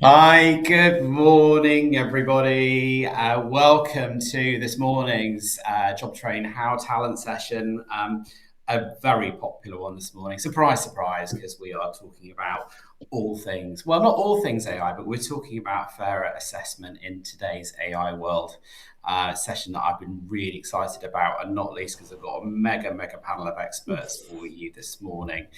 Hi, good morning, everybody. Welcome to this morning's Jobtrain How Talent session. A very popular one this morning. Surprise, surprise, because we are talking about all things, well, not all things AI, but we're talking about fairer assessment in today's AI world. Session that I've been really excited about, and not least because I've got a mega panel of experts for you this morning.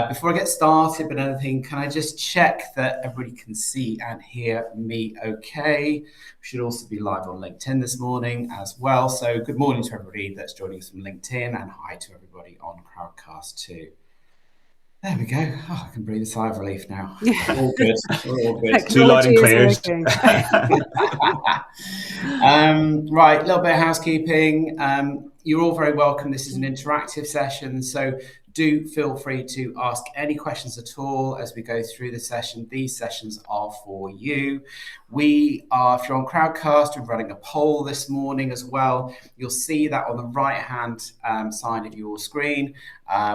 Before I get started with anything, can I just check that everybody can see and hear me okay? We should also be live on LinkedIn this morning as well. So good morning to everybody that's joining us from LinkedIn, and hi to everybody on Crowdcast too. There we go. Oh, I can breathe a sigh of relief now. All good. We're all good. Too loud and clear. Right, a little bit of housekeeping. You're all very welcome. This is an interactive session, so do feel free to ask any questions at all as we go through the session. These sessions are for you. We are, if you're on Crowdcast, we're running a poll this morning as well. You'll see that on the right-hand side of your screen.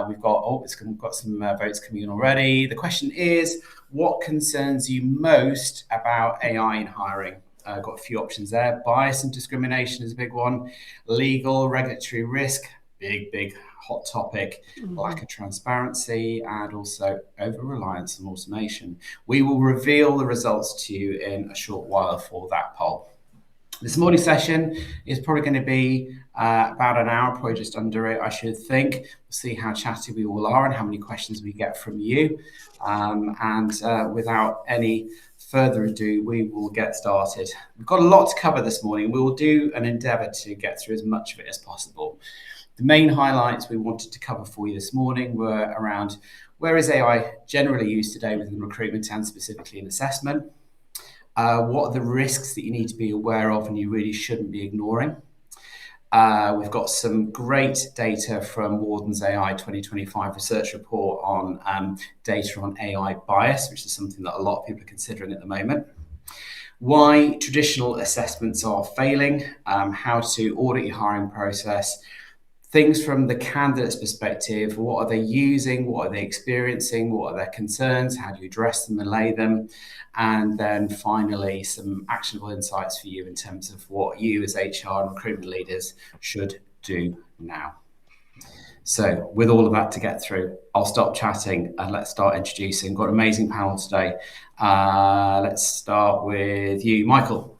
We've got some votes coming in already. The question is, what concerns you most about AI in hiring? Got a few options there. Bias and discrimination is a big one. Legal, regulatory risk, big hot topic. Lack of transparency, and also over-reliance on automation. We will reveal the results to you in a short while for that poll. This morning's session is probably going to be about an hour, probably just under it, I should think. We'll see how chatty we all are and how many questions we get from you. Without any further ado, we will get started. We've got a lot to cover this morning. We will do an endeavour to get through as much of it as possible. The main highlights we wanted to cover for you this morning were around where is AI generally used today within recruitment and specifically in assessment? What are the risks that you need to be aware of and you really shouldn't be ignoring? We've got some great data from Warden AI 2025 research report on data on AI bias, which is something that a lot of people are considering at the moment. Why traditional assessments are failing, how to audit your hiring process, things from the candidate's perspective. What are they using? What are they experiencing? What are their concerns? How do you address them and lay them? And then finally, some actionable insights for you in terms of what you as HR and recruitment leaders should do now. So with all of that to get through, I'll stop chatting and let's start introducing. Got an amazing panel today. Let's start with you, Michael.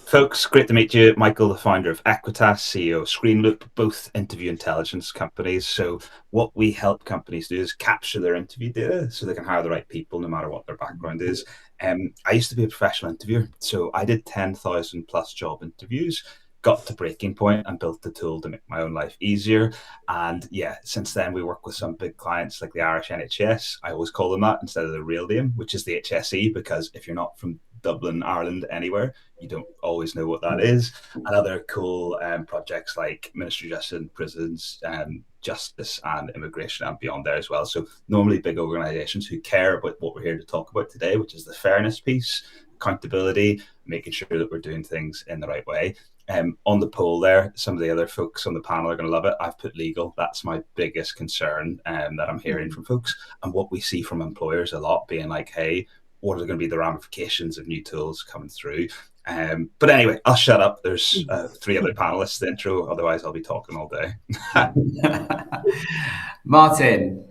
Folks, great to meet you. Michael, the founder of Equitas, CEO of ScreenLoop, both interview intelligence companies. So what we help companies do is capture their interview data so they can hire the right people no matter what their background is. I used to be a professional interviewer, so I did 10,000 plus job interviews, got to breaking point and built the tool to make my own life easier. And yeah, since then we work with some big clients like the Irish NHS. I always call them that instead of the real name, which is the HSE, because if you're not from Dublin, Ireland, anywhere, you don't always know what that is. And other cool projects like Ministry of Justice and Prisons, Justice and Immigration and beyond there as well. So normally big organisations who care about what we're here to talk about today, which is the fairness piece, accountability, making sure that we're doing things in the right way. On the poll there, some of the other folks on the panel are going to love it. I've put legal. That's my biggest concern that I'm hearing from folks. And what we see from employers a lot being like, hey, what are going to be the ramifications of new tools coming through? But anyway, I'll shut up. There's 3 other panelists, the intro. Otherwise, I'll be talking all day. Martin.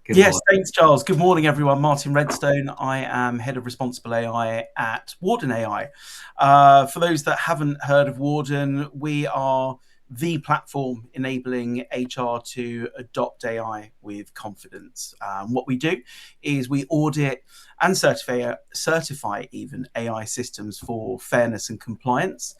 Yes, thanks, Charles. Good morning, everyone. Martin Redstone. I am Head of Responsible AI at Warden AI. For those that haven't heard of Warden, we are the platform enabling HR to adopt AI with confidence. What we do is we audit and certify even AI systems for fairness and compliance,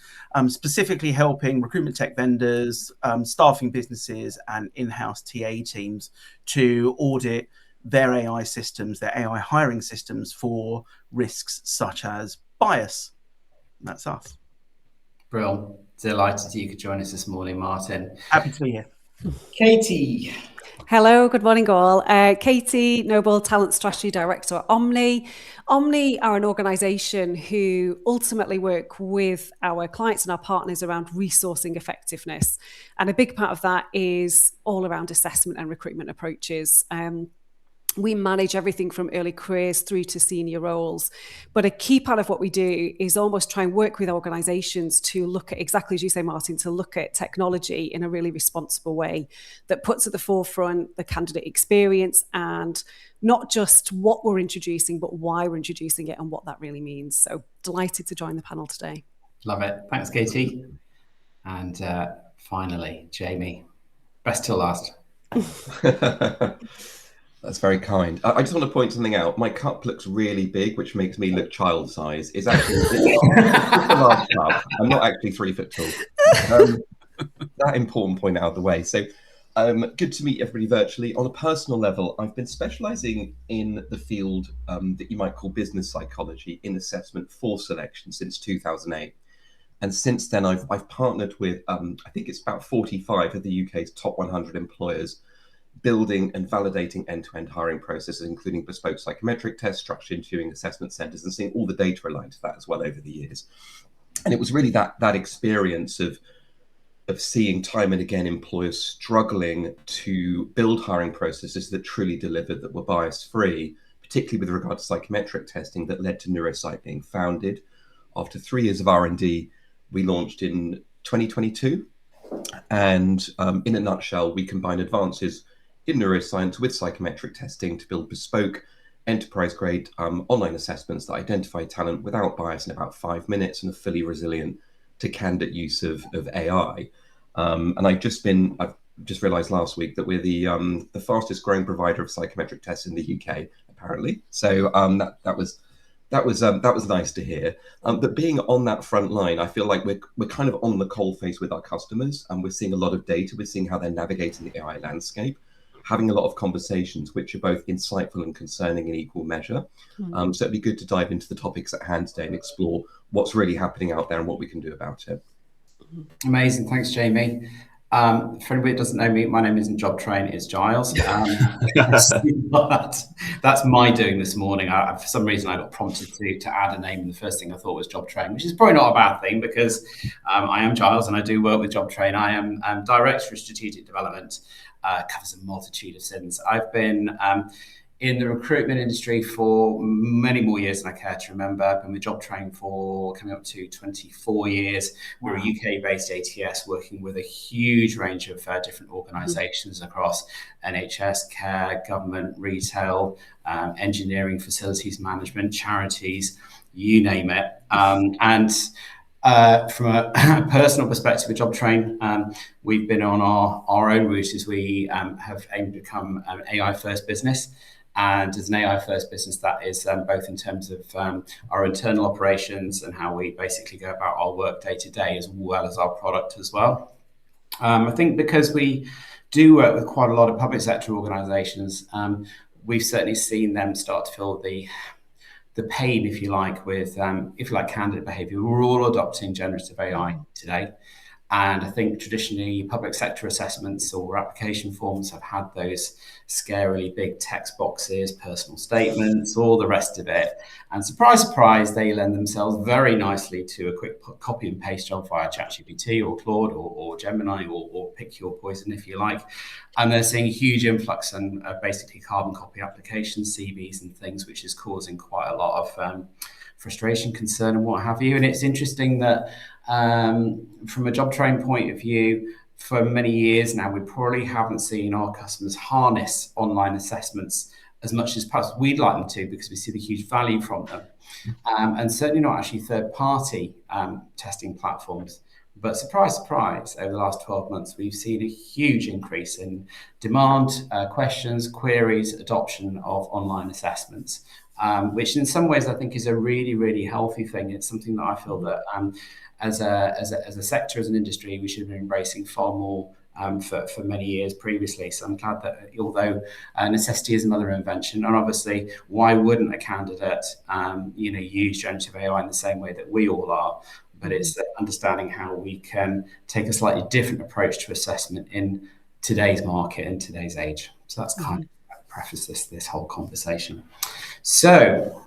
specifically helping recruitment tech vendors, staffing businesses and in-house TA teams to audit their AI systems, their AI hiring systems for risks such as bias. That's us. Brilliant. Delighted you could join us this morning, Martin. Happy to be here. Katie. Hello, good morning all. Katie Noble, Talent Strategy Director at Omni. Omni are an organisation who ultimately work with our clients and our partners around resourcing effectiveness. And a big part of that is all around assessment and recruitment approaches. We manage everything from early careers through to senior roles. But a key part of what we do is almost try and work with organizations to look at, exactly as you say, Martin, to look at technology in a really responsible way that puts at the forefront the candidate experience, and not just what we're introducing, but why we're introducing it and what that really means. So delighted to join the panel today. Love it. Thanks, Katie. And finally, Jamie, best till last. That's very kind. I just want to point something out. My cup looks really big, which makes me look child size. It's actually a large cup. I'm not actually 3 foot tall. That important point out of the way. So good to meet everybody virtually. On a personal level, I've been specializing in the field that you might call business psychology in assessment for selection since 2008. And since then, I've partnered with, I think it's about 45 of the UK's top 100 employers, building and validating end-to-end hiring processes, including bespoke psychometric tests, structured interviewing, assessment centers, and seeing all the data aligned to that as well over the years. And it was really that experience of seeing time and again employers struggling to build hiring processes that truly delivered, that were bias-free, particularly with regard to psychometric testing, that led to Neurocite being founded. After 3 years of R&D, we launched in 2022. And in a nutshell, we combine advances in neuroscience with psychometric testing to build bespoke, enterprise-grade online assessments that identify talent without bias in about 5 minutes and are fully resilient to candidate use of AI. And I've just realised last week that we're the fastest growing provider of psychometric tests in the UK, apparently. So that was nice to hear. But being on that front line, I feel like we're kind of on the coalface with our customers, and we're seeing a lot of data. We're seeing how they're navigating the AI landscape, having a lot of conversations which are both insightful and concerning in equal measure. So it'd be good to dive into the topics at hand today and explore what's really happening out there and what we can do about it. Amazing. Thanks, Jamie. For anybody that doesn't know me, my name isn't Jobtrain, it's Giles. That's my doing this morning. For some reason, I got prompted to add a name, and the first thing I thought was Jobtrain, which is probably not a bad thing, because I am Giles and I do work with Jobtrain. I am Director of Strategic Development, covers a multitude of sins. I've been in the recruitment industry for many more years than I care to remember. I've been with Jobtrain for coming up to 24 years. We're a UK-based ATS working with a huge range of different organisations across NHS, care, government, retail, engineering, facilities management, charities, you name it. From a personal perspective with Jobtrain, we've been on our own route as we have aimed to become an AI-first business. And as an AI-first business, that is both in terms of our internal operations and how we basically go about our work day to day, as well as our product as well. I think because we do work with quite a lot of public sector organisations, we've certainly seen them start to feel the pain, if you like, with candidate behaviour. We're all adopting generative AI today. And I think traditionally public sector assessments or application forms have had those scarily big text boxes, personal statements, all the rest of it. And surprise, surprise, they lend themselves very nicely to a quick copy and paste job via ChatGPT or Claude or Gemini or pick your poison if you like. And they're seeing a huge influx and basically carbon copy applications, CVs and things, which is causing quite a lot of frustration, concern and what have you. And it's interesting that from a Jobtrain point of view, for many years now, we probably haven't seen our customers harness online assessments as much as perhaps we'd like them to, because we see the huge value from them. And certainly not actually third-party testing platforms. But surprise, surprise, over the last 12 months, we've seen a huge increase in demand, questions, queries, adoption of online assessments, which in some ways I think is a really, really healthy thing. It's something that I feel that as a sector, as an industry, we should have been embracing far more for many years previously. So I'm glad that, although necessity is another invention, and obviously why wouldn't a candidate use generative AI in the same way that we all are, but it's understanding how we can take a slightly different approach to assessment in today's market and today's age. So that's kind of preface this whole conversation. So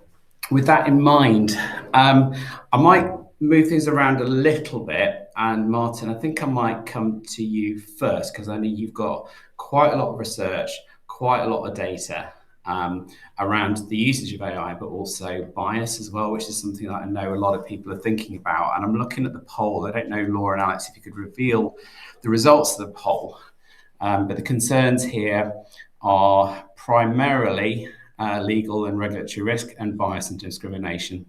with that in mind, I might move things around a little bit. And Martin, I think I might come to you first, because I know you've got quite a lot of research, quite a lot of data. around the usage of AI, but also bias as well, which is something that I know a lot of people are thinking about. And I'm looking at the poll. I don't know, Laura and Alex, if you could reveal the results of the poll. But the concerns here are primarily legal and regulatory risk and bias and discrimination.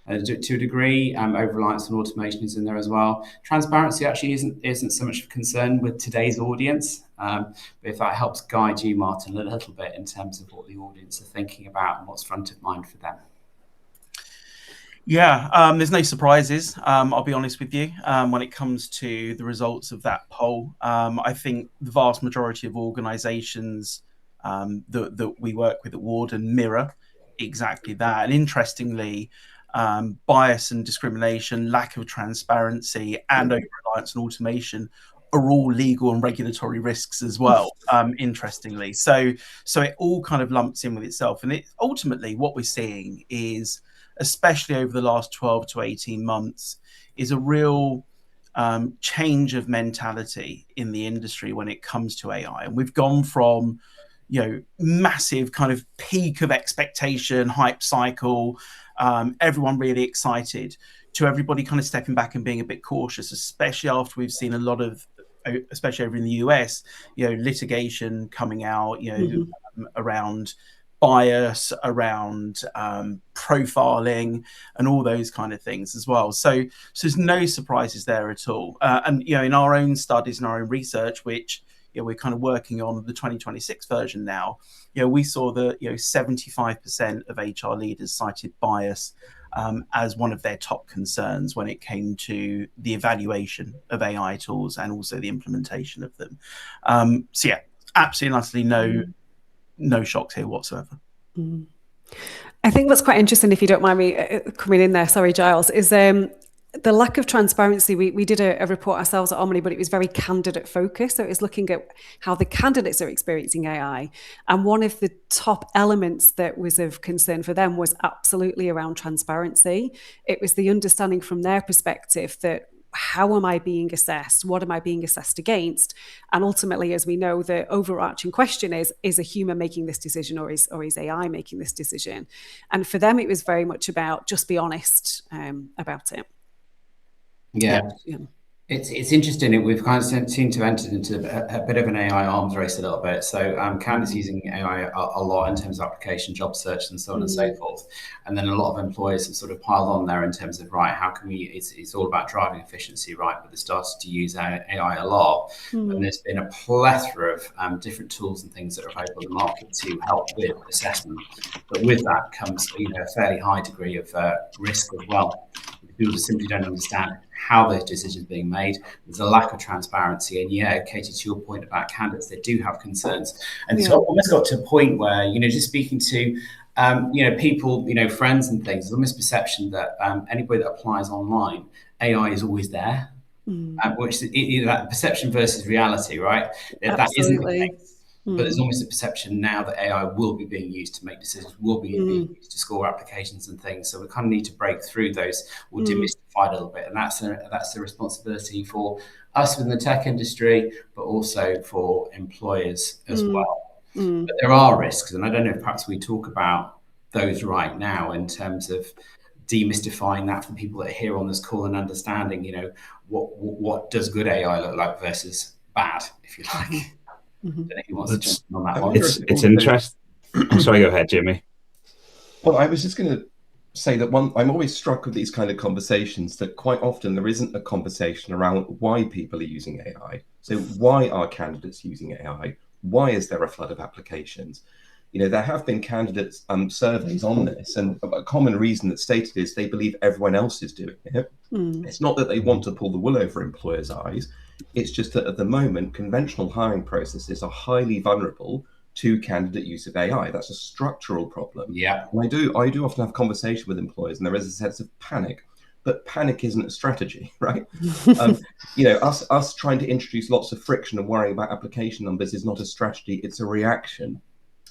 To a degree, over-reliance on automation is in there as well. Transparency actually isn't so much of a concern with today's audience, but if that helps guide you, Martin, a little bit in terms of what the audience are thinking about and what's front of mind for them. Yeah, there's no surprises, I'll be honest with you, when it comes to the results of that poll. I think the vast majority of organisations that we work with at Warden mirror exactly that. And interestingly, bias and discrimination, lack of transparency, and over-reliance on automation are all legal and regulatory risks as well, interestingly. So it all kind of lumps in with itself. And ultimately what we're seeing is, especially over the last 12 to 18 months, is a real change of mentality in the industry when it comes to AI. And we've gone from, massive kind of peak of expectation, hype cycle, everyone really excited, to everybody kind of stepping back and being a bit cautious, especially after we've seen a lot of, especially over in the US, litigation coming out, around bias, around profiling, and all those kind of things as well. So there's no surprises there at all. And in our own studies and our own research, which we're kind of working on the 2026 version now, we saw that 75% of HR leaders cited bias as one of their top concerns when it came to the evaluation of AI tools and also the implementation of them. So yeah, absolutely and utterly no shocks here whatsoever. I think what's quite interesting, if you don't mind me coming in there, sorry, Giles, is the lack of transparency. We did a report ourselves at Omni, but it was very candidate focused. So it was looking at how the candidates are experiencing AI. And one of the top elements that was of concern for them was absolutely around transparency. It was the understanding from their perspective that, how am I being assessed? What am I being assessed against? And ultimately, as we know, the overarching question is a human making this decision, or is AI making this decision? And for them, it was very much about just be honest about it. Yeah. It's interesting. We've kind of seemed to have entered into a bit of an AI arms race a little bit. So candidates using AI a lot in terms of application, job search, and so on and so forth. And then a lot of employers have sort of piled on there in terms of, right, how can we, it's all about driving efficiency, right? But they started to use AI a lot. And there's been a plethora of different tools and things that are available in the market to help with assessment. But with that comes a fairly high degree of risk as well. People just simply don't understand how those decisions are being made. There's a lack of transparency. And yeah, Katie, to your point about candidates, they do have concerns. And so I've almost got to a point where, just speaking to, people, friends and things, there's a misperception that anybody that applies online, AI is always there, which is that perception versus reality, right? That isn't the case. But there's almost a perception now that AI will be being used to make decisions, will be being used to score applications and things. So we kind of need to break through those or demystify a little bit. And that's a responsibility for us within the tech industry, but also for employers as well. But there are risks. And I don't know if perhaps we talk about those right now in terms of demystifying that for people that are here on this call and understanding, what does good AI look like versus bad, if you like. It's interesting. Sorry, go ahead, Jimmy. Well, I was just going to say that I'm always struck with these kind of conversations that quite often there isn't a conversation around why people are using AI. So why are candidates using AI? Why is there a flood of applications? There have been candidates surveys on this, and a common reason that's stated is they believe everyone else is doing it. It's not that they want to pull the wool over employers' eyes. It's just that at the moment, conventional hiring processes are highly vulnerable to candidate use of AI. That's a structural problem. Yeah. And I do often have conversation with employers, and there is a sense of panic, but panic isn't a strategy, right? Us trying to introduce lots of friction and worrying about application numbers is not a strategy, it's a reaction.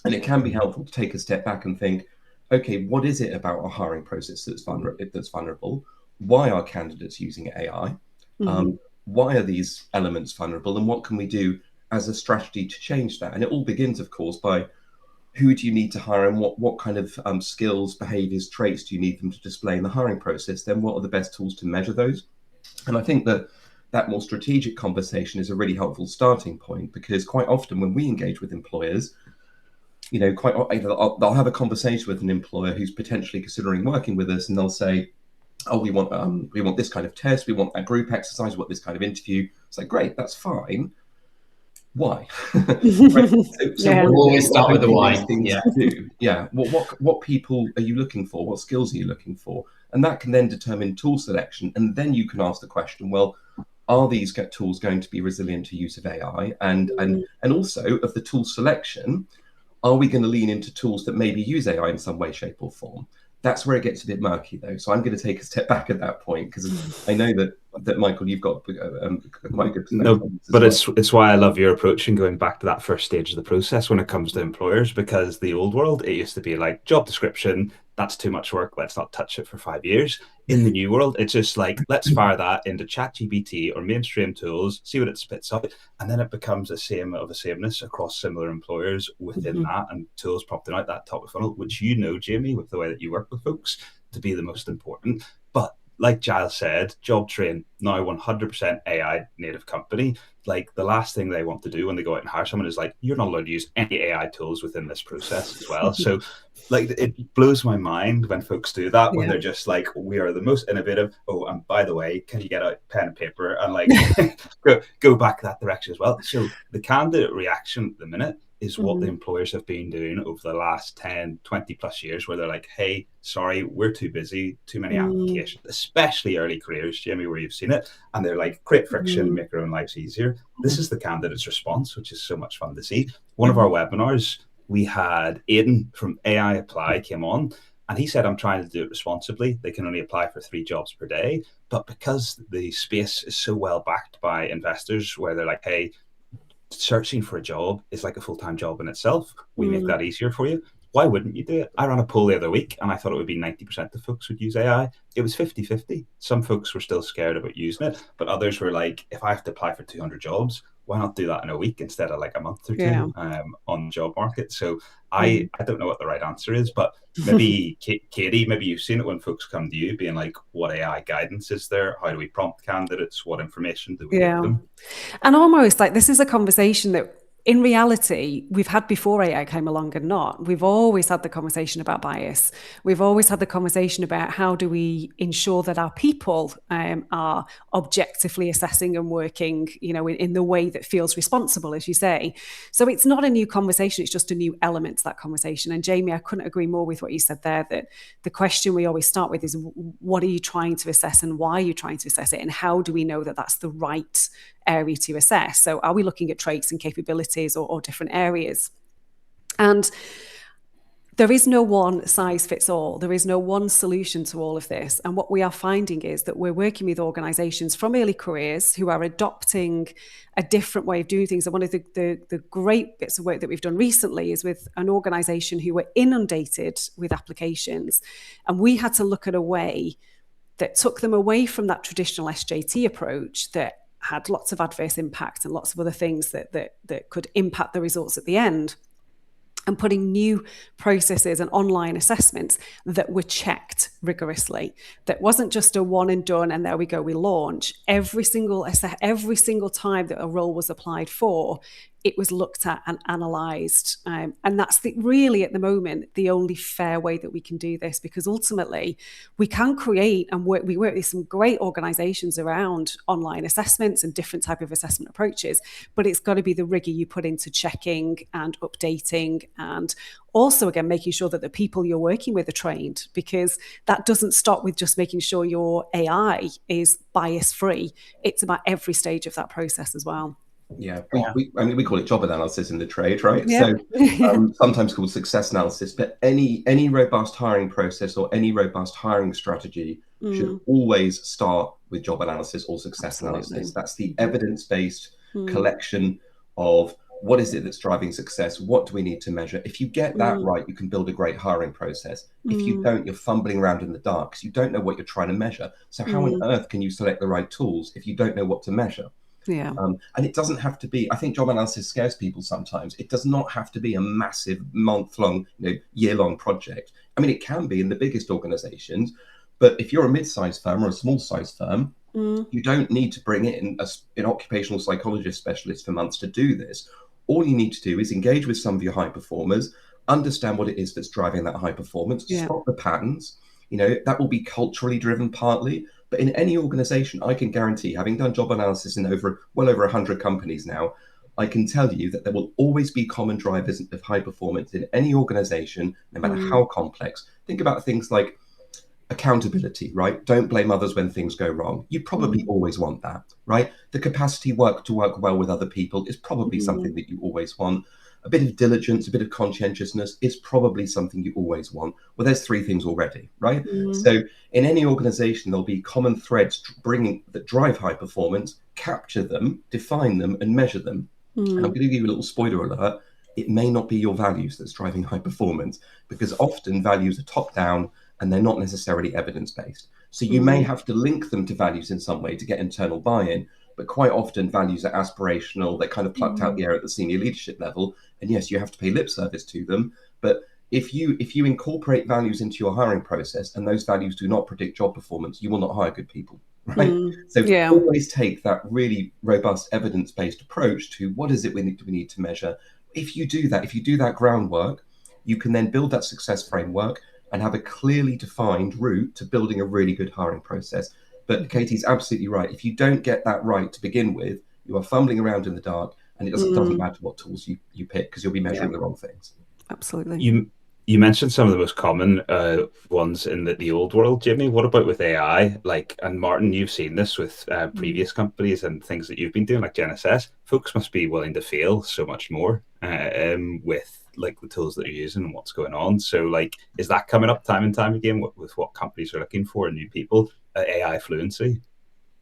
And it can be helpful to take a step back and think, okay, what is it about our hiring process that's vulnerable? Why are candidates using AI? Why are these elements vulnerable? And what can we do as a strategy to change that? And it all begins, of course, by who do you need to hire, and what kind of skills, behaviors, traits do you need them to display in the hiring process, then what are the best tools to measure those? And I think that more strategic conversation is a really helpful starting point, because quite often when we engage with employers, they'll have a conversation with an employer who's potentially considering working with us, and they'll say, oh, we want this kind of test, we want that group exercise, we want this kind of interview. It's like, great, that's fine. Why? Right. We'll always start with the why. Yeah. What people are you looking for? What skills are you looking for? And that can then determine tool selection. And then you can ask the question, well, are these tools going to be resilient to use of AI? And also, of the tool selection, are we going to lean into tools that maybe use AI in some way, shape, or form? That's where it gets a bit murky, though. So I'm going to take a step back at that point, because I know that Michael, you've got quite a good no, but it's why I love your approach and going back to that first stage of the process when it comes to employers, because the old world, it used to be like job description, that's too much work, let's not touch it for 5 years. In the new world, it's just like, let's fire that into ChatGPT or mainstream tools, see what it spits up, and then it becomes a sameness across similar employers within that, and tools prompting out that top of funnel, which Jamie, with the way that you work with folks, to be the most important. But like Giles said, Jobtrain, now 100% AI native company. Like, the last thing they want to do when they go out and hire someone is like, you're not allowed to use any AI tools within this process as well. So like, it blows my mind when folks do that, when they're just like, we are the most innovative. Oh, and by the way, can you get out pen and paper and like go back that direction as well? So the candidate reaction at the minute is what the employers have been doing over the last 10, 20 plus years, where they're like, hey, sorry, we're too busy, too many applications, especially early careers, Jamie, where you've seen it. And they're like, create friction, make your own lives easier. This is the candidate's response, which is so much fun to see. One of our webinars, we had Aidan from AI Apply came on, and he said, I'm trying to do it responsibly. They can only apply for 3 jobs per day. But because the space is so well backed by investors, where they're like, hey, searching for a job is like a full-time job in itself. We make that easier for you. Why wouldn't you do it? I ran a poll the other week, and I thought it would be 90% of folks would use AI. It was 50-50. Some folks were still scared about using it, but others were like, if I have to apply for 200 jobs, why not do that in a week instead of like a month or two on the job market? So I don't know what the right answer is, but maybe Katie, maybe you've seen it when folks come to you being like, what AI guidance is there? How do we prompt candidates? What information do we give them? And almost like, this is a conversation that in reality, we've had before AI came along and not. We've always had the conversation about bias. We've always had the conversation about how do we ensure that our people are objectively assessing and working, in the way that feels responsible, as you say. So it's not a new conversation, it's just a new element to that conversation. And Jamie, I couldn't agree more with what you said there, that the question we always start with is, what are you trying to assess and why are you trying to assess it? And how do we know that that's the right area to assess? So are we looking at traits and capabilities or different areas? And there is no one size fits all. There is no one solution to all of this. And what we are finding is that we're working with organizations from early careers who are adopting a different way of doing things. And one of the great bits of work that we've done recently is with an organization who were inundated with applications. And we had to look at a way that took them away from that traditional SJT approach that had lots of adverse impact and lots of other things that could impact the results at the end, and putting new processes and online assessments that were checked rigorously. That wasn't just a one and done and there we go, we launch. Every single time that a role was applied for, it was looked at and analysed. And that's really, at the moment, the only fair way that we can do this, because ultimately we can create and we work with some great organisations around online assessments and different type of assessment approaches, but it's got to be the rigour you put into checking and updating, and also, again, making sure that the people you're working with are trained, because that doesn't stop with just making sure your AI is bias-free. It's about every stage of that process as well. Yeah, we call it job analysis in the trade, right? Yeah. So sometimes called success analysis, but any robust hiring process or any robust hiring strategy should always start with job analysis or success analysis. That's the evidence-based collection of what is it that's driving success? What do we need to measure? If you get that right, you can build a great hiring process. If you don't, you're fumbling around in the dark because you don't know what you're trying to measure. So how on earth can you select the right tools if you don't know what to measure? Yeah. And it doesn't have to be, I think job analysis scares people sometimes. It does not have to be a massive month-long, year-long project. I mean, it can be in the biggest organizations, but if you're a mid-sized firm or a small-sized firm, you don't need to bring in an occupational psychologist specialist for months to do this. All you need to do is engage with some of your high performers, understand what it is that's driving that high performance, spot the patterns. That will be culturally driven partly, but in any organization, I can guarantee, having done job analysis in well over 100 companies now, I can tell you that there will always be common drivers of high performance in any organization, no matter how complex. Think about things like accountability, right? Don't blame others when things go wrong. You probably always want that, right? The capacity to work well with other people is probably something that you always want. A bit of diligence, a bit of conscientiousness is probably something you always want. Well, there's three things already, right? So in any organization, there'll be common threads that drive high performance, capture them, define them, and measure them. And I'm going to give you a little spoiler alert. It may not be your values that's driving high performance, because often values are top down and they're not necessarily evidence-based. So you may have to link them to values in some way to get internal buy-in, but quite often values are aspirational. They're kind of plucked out the air at the senior leadership level. And yes, you have to pay lip service to them. But if you incorporate values into your hiring process and those values do not predict job performance, you will not hire good people, right? So always take that really robust evidence-based approach to what is it we need to measure. If you do that groundwork, you can then build that success framework and have a clearly defined route to building a really good hiring process. But Katie's absolutely right. If you don't get that right to begin with, you are fumbling around in the dark, and it doesn't matter what tools you pick, because you'll be measuring the wrong things. Absolutely. You mentioned some of the most common ones in the old world, Jimmy. What about with AI? And Martin, you've seen this with previous companies and things that you've been doing, like GNSS. Folks must be willing to fail so much more with the tools that you're using and what's going on. So is that coming up time and time again with what companies are looking for in new people, AI fluency?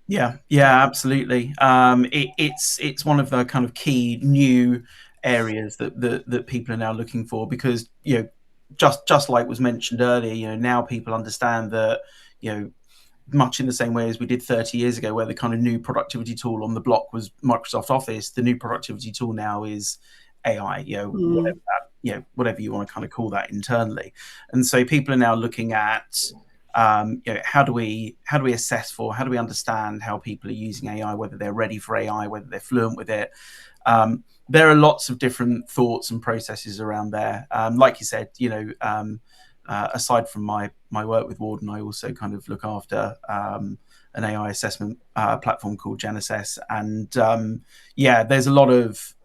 Yeah, absolutely. It's one of the kind of key new areas that people are now looking for, because just like was mentioned earlier, now people understand that much in the same way as we did 30 years ago, where the kind of new productivity tool on the block was Microsoft Office, the new productivity tool now is AI, whatever you want to kind of call that internally. And so people are now looking at how do we assess how do we understand how people are using AI, whether they're ready for AI, whether they're fluent with it. There are lots of different thoughts and processes around there. Like you said, aside from my work with Warden, I also kind of look after an AI assessment platform called GNSS, and there's a lot of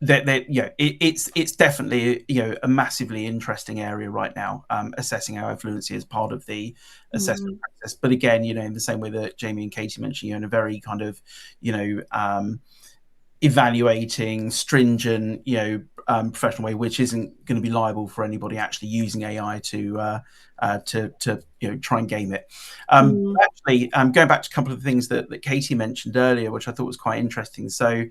it's definitely a massively interesting area right now, assessing AI fluency as part of the assessment process. But again, in the same way that Jamie and Katie mentioned, in a very kind of evaluating, stringent, professional way, which isn't going to be liable for anybody actually using AI to try and game it. Actually, going back to a couple of things that Katie mentioned earlier, which I thought was quite interesting. So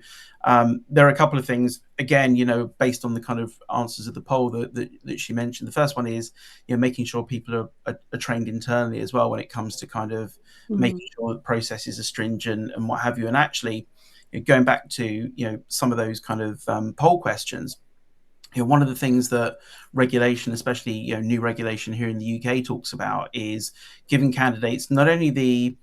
there are a couple of things, again, based on the kind of answers of the poll that she mentioned. The first one is, making sure people are trained internally as well when it comes to kind of making sure that processes are stringent and what have you. And actually, going back to some of those kind of poll questions, one of the things that regulation, especially new regulation here in the UK, talks about is giving candidates not only the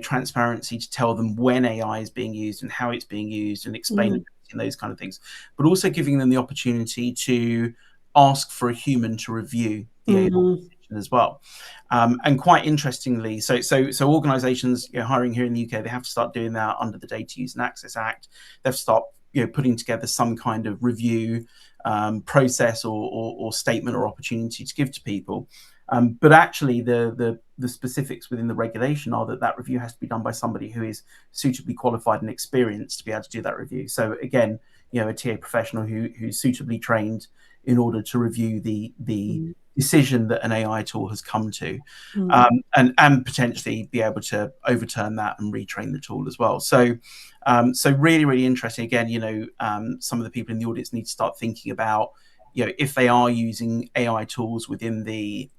transparency to tell them when AI is being used and how it's being used and explaining and those kind of things, but also giving them the opportunity to ask for a human to review the AI as well. And quite interestingly, so organizations hiring here in the UK, they have to start doing that under the Data Use and Access Act. They have to start putting together some kind of review process or statement or opportunity to give to people. But actually the specifics within the regulation are that review has to be done by somebody who is suitably qualified and experienced to be able to do that review. So again, a TA professional who's suitably trained in order to review the decision that an AI tool has come to, and potentially be able to overturn that and retrain the tool as well. So really, really interesting. Again, some of the people in the audience need to start thinking about, if they are using AI tools within the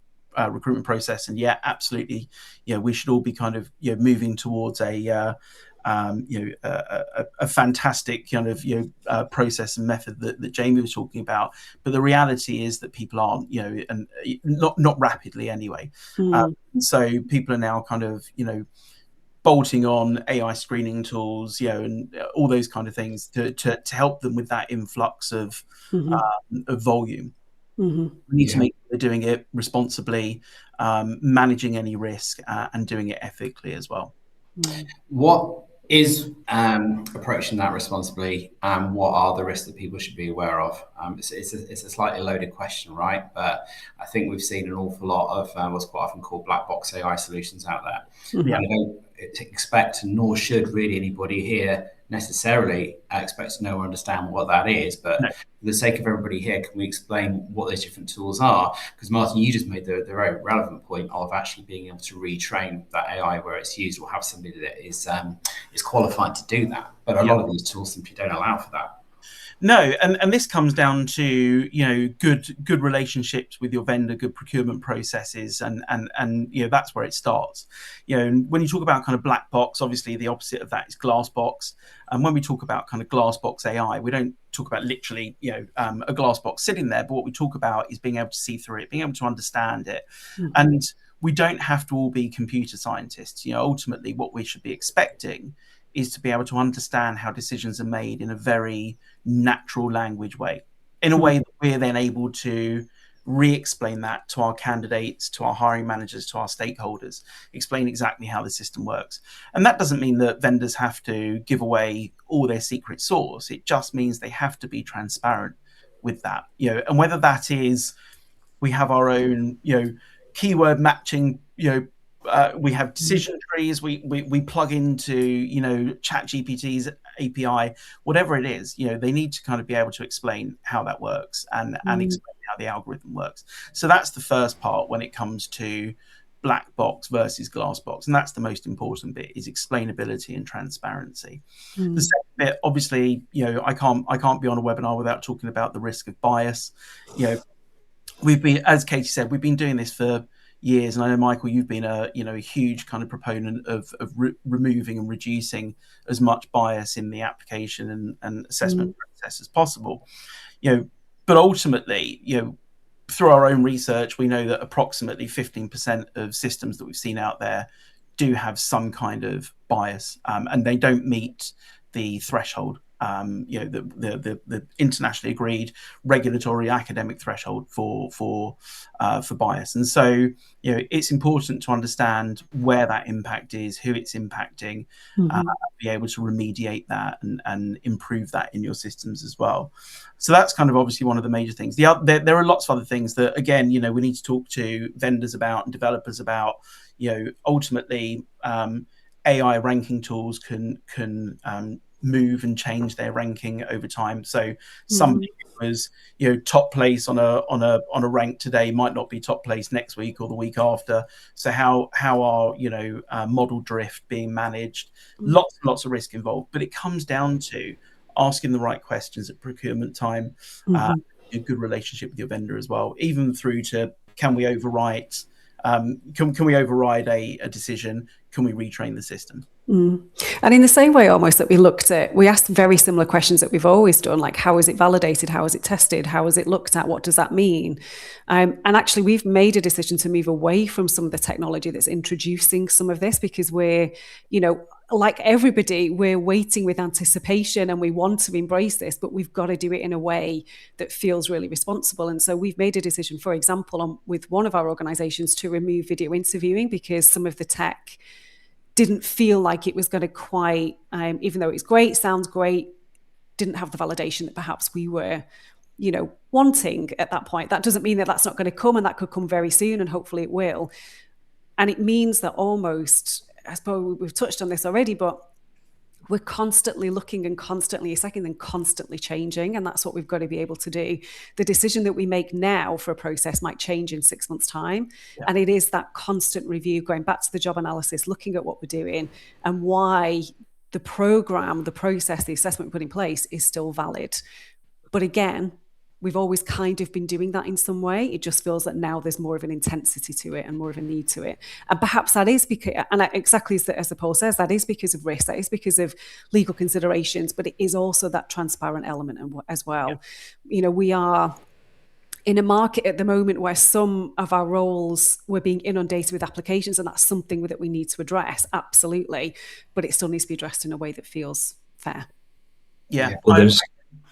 recruitment process. And absolutely, we should all be kind of moving towards a a fantastic kind of process and method that Jamie was talking about. But the reality is that people aren't, and not rapidly anyway. So people are now kind of bolting on AI screening tools, and all those kind of things to help them with that influx of volume. We need to make sure they're doing it responsibly, managing any risk, and doing it ethically as well. What is approaching that responsibly, and what are the risks that people should be aware of? It's a slightly loaded question, right? But I think we've seen an awful lot of what's quite often called black box AI solutions out there. Yeah. I don't expect, nor should really anybody here necessarily expect to know or understand what that is. But No. for the sake of everybody here, can we explain what those different tools are? Because Martin, you just made the very relevant point of actually being able to retrain that AI where it's used, or have somebody that is qualified to do that. But a lot of these tools simply don't allow for that. No, and this comes down to good relationships with your vendor, good procurement processes, and that's where it starts. When you talk about kind of black box, obviously the opposite of that is glass box. And when we talk about kind of glass box AI, we don't talk about literally a glass box sitting there, but what we talk about is being able to see through it, being able to understand it. And we don't have to all be computer scientists. Ultimately, what we should be expecting is to be able to understand how decisions are made in a very natural language way, in a way that we're then able to re-explain that to our candidates, to our hiring managers, to our stakeholders, explain exactly how the system works. And that doesn't mean that vendors have to give away all their secret sauce. It just means they have to be transparent with that. And whether that is we have our own, keyword matching, we have decision trees, we plug into ChatGPT's API, whatever it is, they need to kind of be able to explain how that works and explain how the algorithm works. So that's the first part when it comes to black box versus glass box, and that's the most important bit, is explainability and transparency. The second bit, obviously, I can't be on a webinar without talking about the risk of bias. We've been, as Katie said, we've been doing this for years, and I know, Michael, you've been a huge kind of proponent of removing and reducing as much bias in the application and assessment process as possible. But ultimately, through our own research, we know that approximately 15% of systems that we've seen out there do have some kind of bias, and they don't meet the threshold. The internationally agreed regulatory academic threshold for bias. And so it's important to understand where that impact is, who it's impacting, be able to remediate that and improve that in your systems as well. So that's kind of obviously one of the major things. There are lots of other things that, again, we need to talk to vendors about and developers about. Ultimately, AI ranking tools can move and change their ranking over time. So somebody who was top place on a rank today might not be top place next week or the week after. So how are model drift being managed? Lots of risk involved, but it comes down to asking the right questions at procurement time, a good relationship with your vendor as well, even through to can we overwrite can we override a decision? Can we retrain the system? And in the same way almost that we asked very similar questions that we've always done, like how is it validated, how is it tested, how is it looked at, what does that mean? And actually we've made a decision to move away from some of the technology that's introducing some of this, because we're, like everybody, we're waiting with anticipation and we want to embrace this, but we've got to do it in a way that feels really responsible. And so we've made a decision, for example, with one of our organizations to remove video interviewing, because some of the tech didn't feel like it was going to quite, even though it's great, sounds great, didn't have the validation that perhaps we were, wanting at that point. That doesn't mean that that's not going to come, and that could come very soon, and hopefully it will. And it means that almost, I suppose we've touched on this already, but we're constantly looking and constantly assessing and constantly changing. And that's what we've got to be able to do. The decision that we make now for a process might change in 6 months' time. Yeah. And it is that constant review, going back to the job analysis, looking at what we're doing and why the program, the process, the assessment we put in place is still valid. But again, we've always kind of been doing that in some way. It just feels that now there's more of an intensity to it and more of a need to it. And perhaps that is because, and exactly as Paul says, that is because of risk, that is because of legal considerations, but it is also that transparent element as well. Yeah. We are in a market at the moment where some of our roles we're being inundated with applications, and that's something that we need to address, absolutely. But it still needs to be addressed in a way that feels fair. Yeah, well,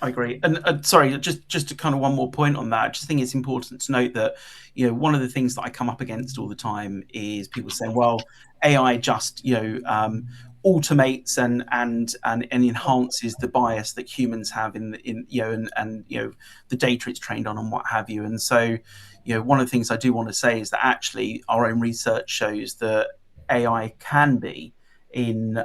I agree. And sorry, just to kind of one more point on that, I just think it's important to note that, one of the things that I come up against all the time is people saying, well, AI just, automates and enhances the bias that humans have in the data it's trained on and what have you. And so, one of the things I do want to say is that actually our own research shows that AI can be in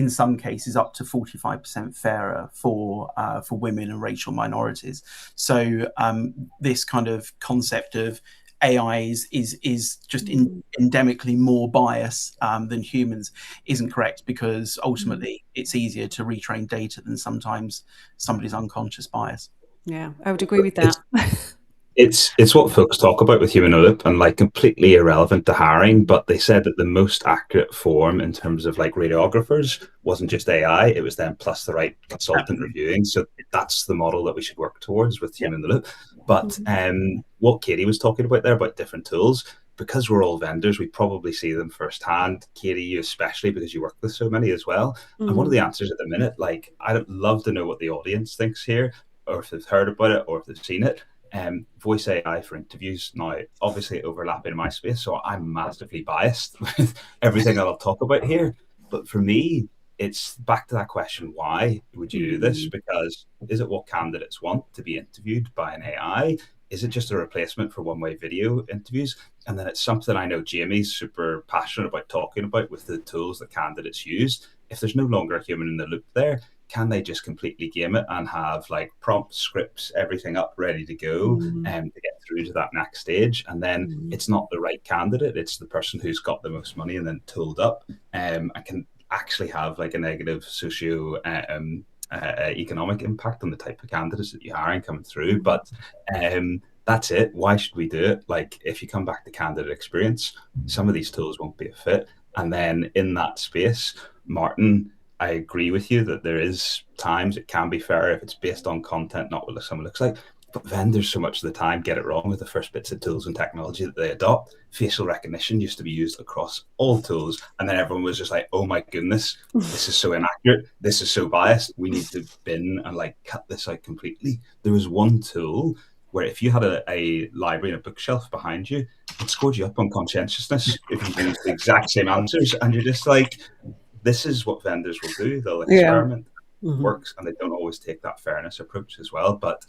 some cases up to 45% fairer for women and racial minorities. So this kind of concept of AI is just endemically more bias than humans isn't correct, because ultimately it's easier to retrain data than sometimes somebody's unconscious bias. Yeah, I would agree with that. It's what folks talk about with human in the loop, and like completely irrelevant to hiring, but they said that the most accurate form in terms of like radiographers wasn't just AI, it was then plus the right consultant reviewing. So that's the model that we should work towards with human in the loop. But what Katie was talking about there about different tools, because we're all vendors, we probably see them firsthand. Katie, you especially, because you work with so many as well. And one of the answers at the minute, like I'd love to know what the audience thinks here, or if they've heard about it, or if they've seen it. Voice AI for interviews now, obviously overlapping in my space, so I'm massively biased with everything that I'll talk about here. But for me, it's back to that question: why would you do this? Because is it what candidates want to be interviewed by an AI? Is it just a replacement for one-way video interviews? And then it's something I know Jamie's super passionate about talking about with the tools that candidates use. If there's no longer a human in the loop there, can they just completely game it and have like prompts, scripts, everything up ready to go to get through to that next stage? And then it's not the right candidate, it's the person who's got the most money and then tooled up and can actually have like a negative socio economic impact on the type of candidates that you're hiring coming through. But that's it. Why should we do it? Like if you come back to candidate experience, some of these tools won't be a fit. And then in that space, Martin, I agree with you that there is times it can be fair if it's based on content, not what someone looks like. But vendors so much of the time get it wrong with the first bits of tools and technology that they adopt. Facial recognition used to be used across all tools. And then everyone was just like, oh my goodness, this is so inaccurate. This is so biased. We need to bin and like cut this out completely. There was one tool where if you had a library and a bookshelf behind you, it scored you up on conscientiousness if you used the exact same answers. And you're just like, this is what vendors will do. They'll experiment. It works, and they don't always take that fairness approach as well. But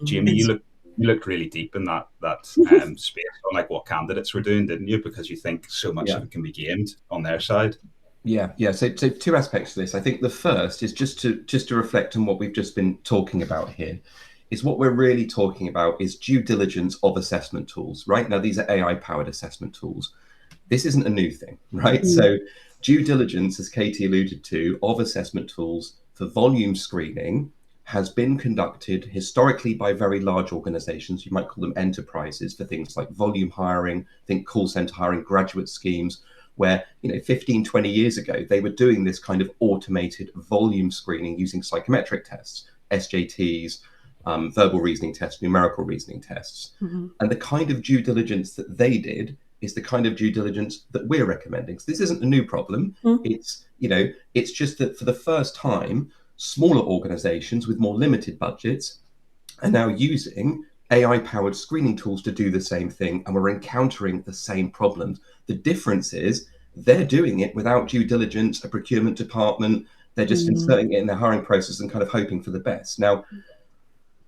Jamie, you looked really deep in that space on like what candidates were doing, didn't you? Because you think so much of it can be gamed on their side. Yeah. So two aspects to this. I think the first is just to reflect on what we've just been talking about here. Is what we're really talking about is due diligence of assessment tools, right? Now, these are AI-powered assessment tools. This isn't a new thing, right? So due diligence, as Katie alluded to, of assessment tools for volume screening has been conducted historically by very large organizations. You might call them enterprises, for things like volume hiring, think call center hiring, graduate schemes, where 15, 20 years ago, they were doing this kind of automated volume screening using psychometric tests, SJTs, verbal reasoning tests, numerical reasoning tests. And the kind of due diligence that they did is the kind of due diligence that we're recommending. So this isn't a new problem. It's just that for the first time, smaller organizations with more limited budgets are now using AI-powered screening tools to do the same thing, and we're encountering the same problems. The difference is they're doing it without due diligence, a procurement department. They're just inserting it in their hiring process and kind of hoping for the best. Now,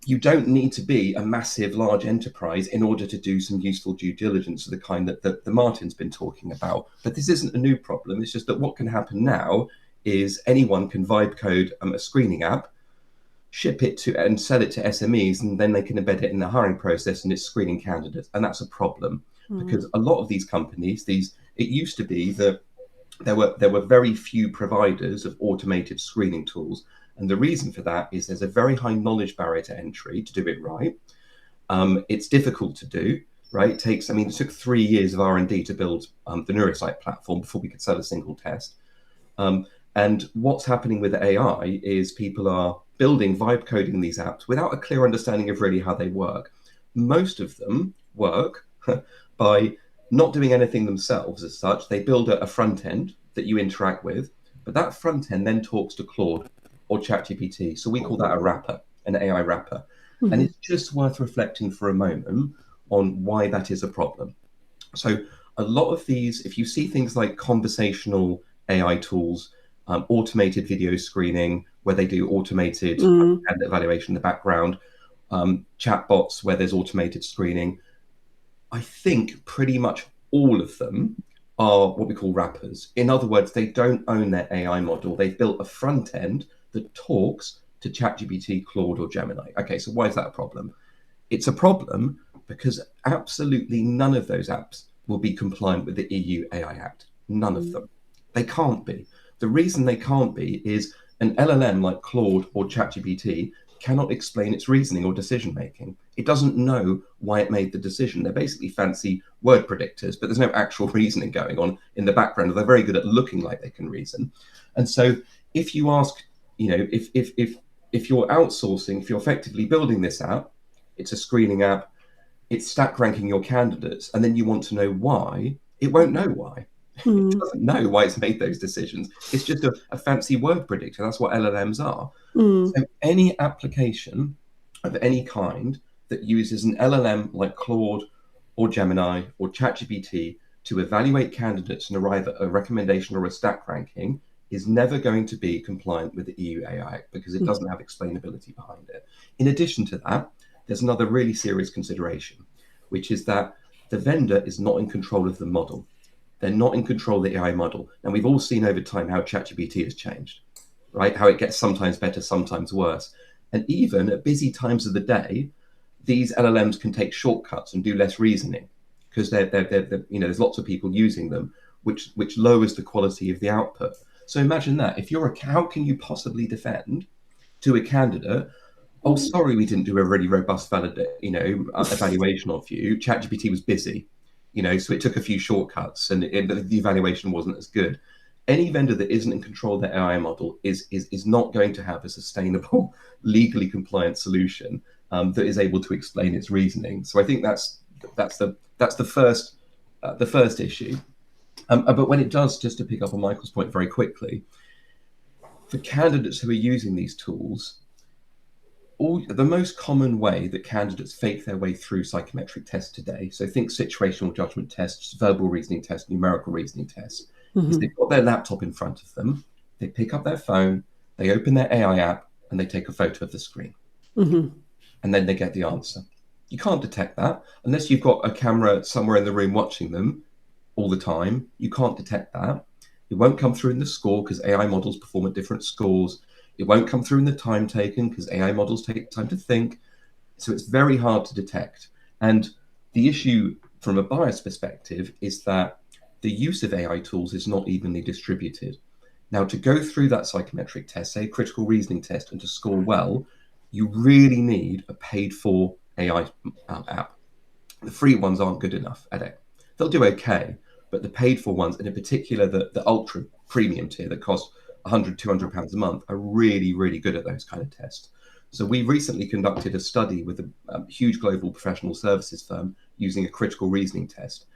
you don't need to be a massive, large enterprise in order to do some useful due diligence of the kind that Martin's been talking about. But this isn't a new problem. It's just that what can happen now is anyone can vibe code a screening app, ship it to and sell it to SMEs, and then they can embed it in the hiring process and it's screening candidates. And that's a problem because a lot of these companies, it used to be that there were very few providers of automated screening tools. And the reason for that is there's a very high knowledge barrier to entry to do it right. It's difficult to do, right? It took 3 years of R&D to build the neurocite platform before we could sell a single test. And what's happening with AI is people are building, vibe coding these apps without a clear understanding of really how they work. Most of them work by not doing anything themselves as such. They build a front end that you interact with, but that front end then talks to Claude or ChatGPT. So we call that a wrapper, an AI wrapper. Mm-hmm. And it's just worth reflecting for a moment on why that is a problem. So a lot of these, if you see things like conversational AI tools, automated video screening, where they do automated candidate evaluation in the background, chatbots where there's automated screening, I think pretty much all of them are what we call wrappers. In other words, they don't own their AI model. They've built a front end that talks to ChatGPT, Claude, or Gemini. Okay, so why is that a problem? It's a problem because absolutely none of those apps will be compliant with the EU AI Act. None of them. They can't be. The reason they can't be is an LLM like Claude or ChatGPT cannot explain its reasoning or decision making. It doesn't know why it made the decision. They're basically fancy word predictors, but there's no actual reasoning going on in the background. They're very good at looking like they can reason. And so if you ask, if you're outsourcing, if you're effectively building this app, it's a screening app, it's stack ranking your candidates, and then you want to know why, it won't know why. It doesn't know why it's made those decisions. It's just a fancy word predictor. That's what LLMs are. So any application of any kind that uses an LLM like Claude or Gemini or ChatGPT to evaluate candidates and arrive at a recommendation or a stack ranking is never going to be compliant with the EU AI Act because it doesn't have explainability behind it. In addition to that, there's another really serious consideration, which is that the vendor is not in control of the model. They're not in control of the AI model. And we've all seen over time how ChatGPT has changed, right? How it gets sometimes better, sometimes worse. And even at busy times of the day, these LLMs can take shortcuts and do less reasoning because there's lots of people using them, which lowers the quality of the output. So imagine that. If you're how can you possibly defend to a candidate, oh, sorry, we didn't do a really robust evaluation of you. ChatGPT was busy. So it took a few shortcuts and the evaluation wasn't as good. Any vendor that isn't in control of their AI model is not going to have a sustainable, legally compliant solution that is able to explain its reasoning. So I think that's the first issue. But when it does, just to pick up on Michael's point very quickly, for candidates who are using these tools, the most common way that candidates fake their way through psychometric tests today, so think situational judgment tests, verbal reasoning tests, numerical reasoning tests, is they've got their laptop in front of them, they pick up their phone, they open their AI app, and they take a photo of the screen. And then they get the answer. You can't detect that unless you've got a camera somewhere in the room watching them all the time. You can't detect that. It won't come through in the score because AI models perform at different scores. It won't come through in the time taken because AI models take time to think. So it's very hard to detect. And the issue from a bias perspective is that the use of AI tools is not evenly distributed. Now, to go through that psychometric test, say a critical reasoning test, and to score well, you really need a paid for AI app. The free ones aren't good enough at it. They'll do okay, but the paid for ones, and in particular the ultra premium tier that cost £100, £200 a month, are really, really good at those kind of tests. So we recently conducted a study with a huge global professional services firm using a critical reasoning test.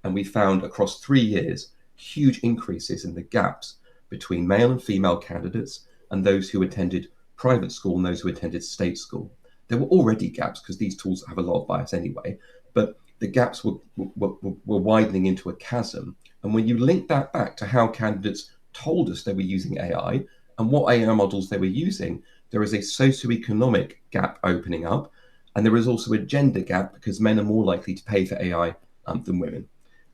And we found across 3 years, huge increases in the gaps between male and female candidates and those who attended private school and those who attended state school. There were already gaps because these tools have a lot of bias anyway, but the gaps were widening into a chasm. And when you link that back to how candidates told us they were using AI and what AI models they were using, there is a socioeconomic gap opening up. And there is also a gender gap because men are more likely to pay for AI than women.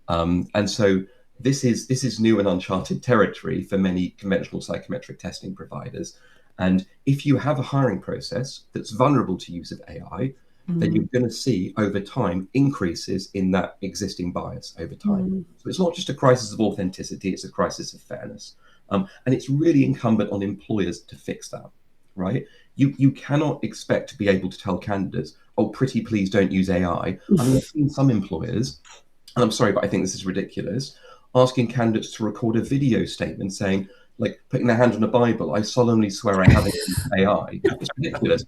And so this is new and uncharted territory for many conventional psychometric testing providers. And if you have a hiring process that's vulnerable to use of AI, then you're going to see over time increases in that existing bias over time. So it's not just a crisis of authenticity, it's a crisis of fairness. And it's really incumbent on employers to fix that. right? You cannot expect to be able to tell candidates, oh, pretty please don't use AI. I mean, I've seen some employers, and I'm sorry, but I think this is ridiculous, asking candidates to record a video statement saying, like, putting their hand on a Bible, I solemnly swear I haven't used AI. It's ridiculous,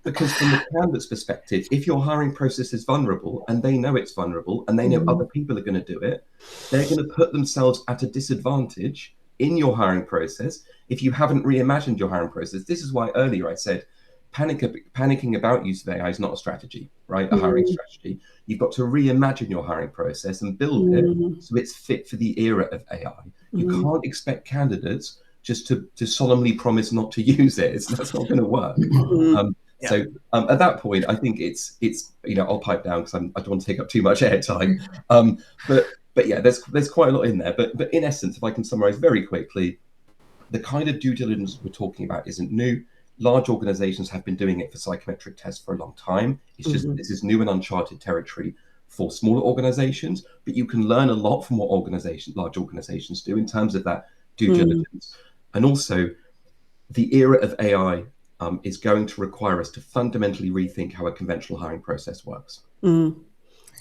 because from the candidate's perspective, if your hiring process is vulnerable and they know it's vulnerable and they know other people are going to do it, they're going to put themselves at a disadvantage in your hiring process if you haven't reimagined your hiring process. This is why earlier I said panicking about use of AI is not a strategy, right? A hiring strategy. You've got to reimagine your hiring process and build it so it's fit for the era of AI. You can't expect candidates just to solemnly promise not to use it. That's not going to work. So at that point, I think it's I'll pipe down because I don't want to take up too much airtime. But yeah, there's quite a lot in there. But in essence, if I can summarize very quickly, the kind of due diligence we're talking about isn't new. Large organizations have been doing it for psychometric tests for a long time. It's just this is new and uncharted territory for smaller organizations, but you can learn a lot from what large organizations do in terms of that due diligence. And also, the era of AI is going to require us to fundamentally rethink how a conventional hiring process works.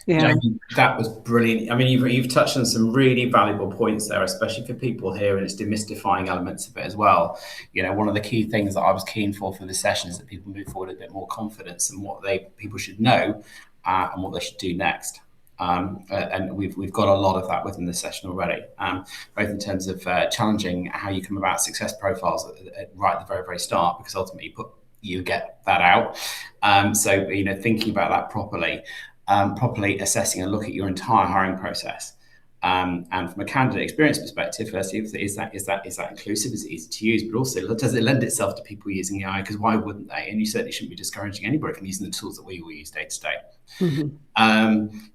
Yeah, that was brilliant. I mean, you've touched on some really valuable points there, especially for people here, and it's demystifying elements of it as well. One of the key things that I was keen for this session is that people move forward with a bit more confidence in what people should know and what they should do next. And we've got a lot of that within the session already, both in terms of challenging how you come about success profiles right at the very, very start, because ultimately you get that out. So thinking about that properly assessing and look at your entire hiring process. And from a candidate experience perspective, firstly, is that inclusive? Is it easy to use? But also, does it lend itself to people using AI? Because why wouldn't they? And you certainly shouldn't be discouraging anybody from using the tools that we all use day to day.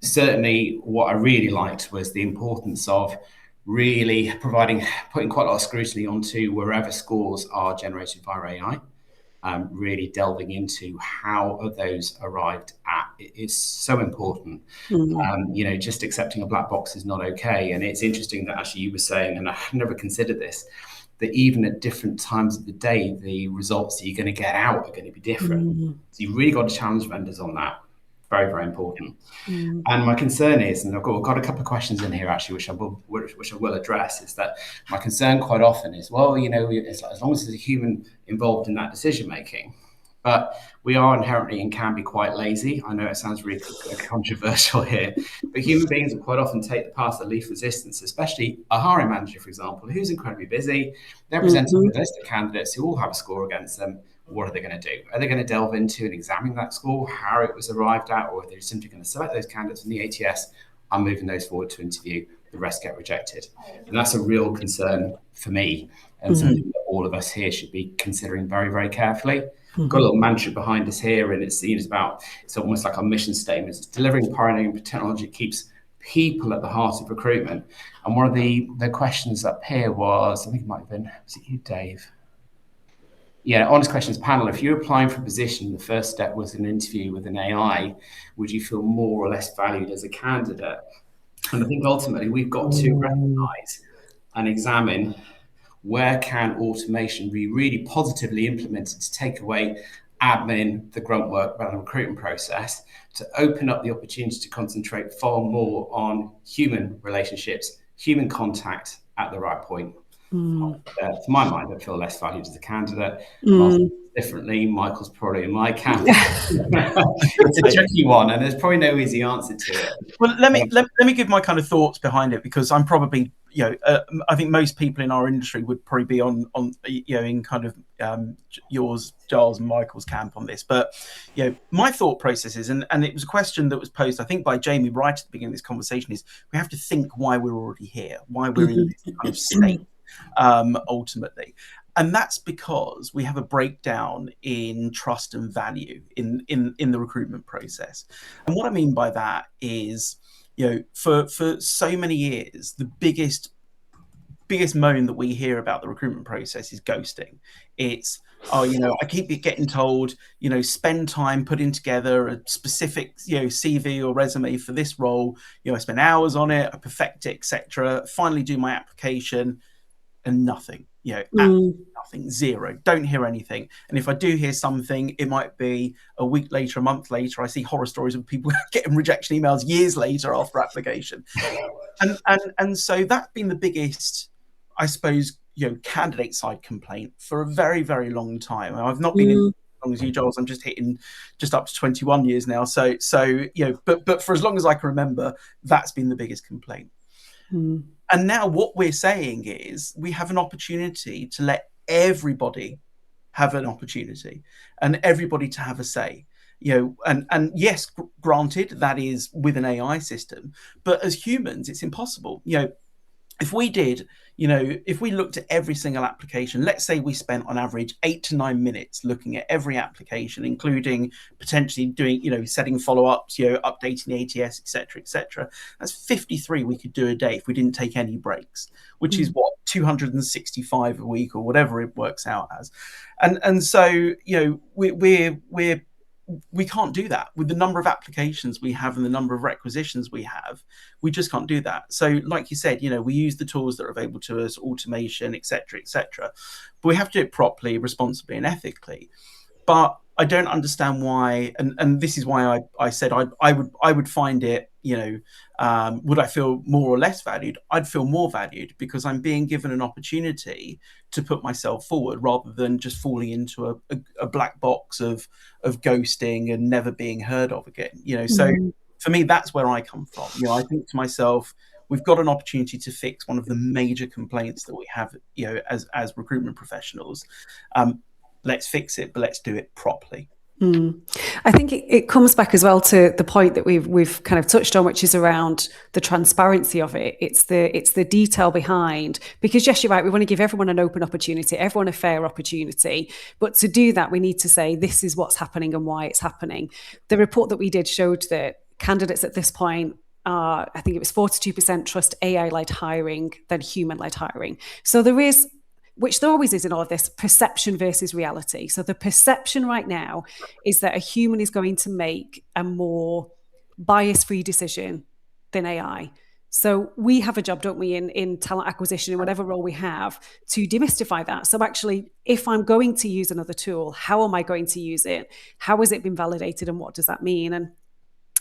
Certainly, what I really liked was the importance of really putting quite a lot of scrutiny onto wherever scores are generated via AI. Really delving into how are those arrived at. It is so important. Just accepting a black box is not okay. And it's interesting that actually you were saying, and I had never considered this, that even at different times of the day, the results that you're going to get out are going to be different. So you've really got to challenge vendors on that. Very, very important. And my concern is, and I've got a couple of questions in here actually, which I will address, is that my concern quite often is, well, it's like, as long as there's a human involved in that decision making, but we are inherently and can be quite lazy. I know it sounds really controversial here, but human beings will quite often take the path of least resistance, especially a hiring manager, for example, who's incredibly busy. They're presenting with a list of candidates who all have a score against them. What are they going to do? Are they going to delve into and examine that score, how it was arrived at, or are they simply going to select those candidates from the ATS? I'm moving those forward to interview, the rest get rejected. And that's a real concern for me, and something that all of us here should be considering very, very carefully. Got a little mantra behind us here, and it's almost like our mission statement. It's delivering pioneering technology keeps people at the heart of recruitment. And one of the questions up here was, I think it might have been, was it you, Dave? Yeah, honest questions panel. If you're applying for a position, the first step was an interview with an AI, would you feel more or less valued as a candidate? And I think ultimately we've got to recognize and examine where can automation be really positively implemented to take away admin, the grunt work about the recruitment process, to open up the opportunity to concentrate far more on human relationships, human contact at the right point. For my mind, I feel less valued as a candidate. Differently, Michael's probably in my camp. It's a tricky one, and there's probably no easy answer to it. Well, let me give my kind of thoughts behind it, because I'm probably, I think most people in our industry would probably be on in kind of yours, Giles, and Michael's camp on this. But my thought process is, and it was a question that was posed, I think, by Jamie right at the beginning of this conversation, is we have to think why we're already here, why we're in this kind of state. Ultimately, and that's because we have a breakdown in trust and value in the recruitment process. And what I mean by that is, for so many years, the biggest moan that we hear about the recruitment process is ghosting. It's, I keep getting told, spend time putting together a specific, CV or resume for this role. I spend hours on it, I perfect it, etc. Finally do my application. And nothing, Nothing, zero, don't hear anything. And if I do hear something, it might be a week later, a month later. I see horror stories of people getting rejection emails years later after application. And so that's been the biggest, I suppose, candidate side complaint for a very, very long time. I've not been in as long as you, Giles. I'm just hitting just up to 21 years now. So but for as long as I can remember, that's been the biggest complaint. And now what we're saying is we have an opportunity to let everybody have an opportunity and everybody to have a say. And yes, granted, that is with an AI system, but as humans, it's impossible. If we did, if we looked at every single application, let's say we spent on average 8 to 9 minutes looking at every application, including potentially doing, setting follow-ups, updating the ATS, etc. That's 53 we could do a day if we didn't take any breaks, which is what, 265 a week or whatever it works out as. And so, we can't do that with the number of applications we have and the number of requisitions we have. We just can't do that. So like you said, we use the tools that are available to us, automation, etc., but we have to do it properly, responsibly and ethically. But I don't understand why, and this is why I said I would find it, would I feel more or less valued? I'd feel more valued because I'm being given an opportunity to put myself forward rather than just falling into a black box of ghosting and never being heard of again. So for me, that's where I come from. I think to myself, we've got an opportunity to fix one of the major complaints that we have, as recruitment professionals. Let's fix it, but let's do it properly. I think it comes back as well to the point that we've kind of touched on, which is around the transparency of it. It's the detail behind, because yes, you're right, we want to give everyone an open opportunity, everyone a fair opportunity, but to do that we need to say this is what's happening and why it's happening. The report that we did showed that candidates at this point are, I think it was 42% trust AI-led hiring than human-led hiring. So there is, which there always is in all of this, perception versus reality. So the perception right now is that a human is going to make a more bias-free decision than AI. So we have a job, don't we, in talent acquisition, in whatever role we have, to demystify that. So actually, if I'm going to use another tool, how am I going to use it? How has it been validated and what does that mean? And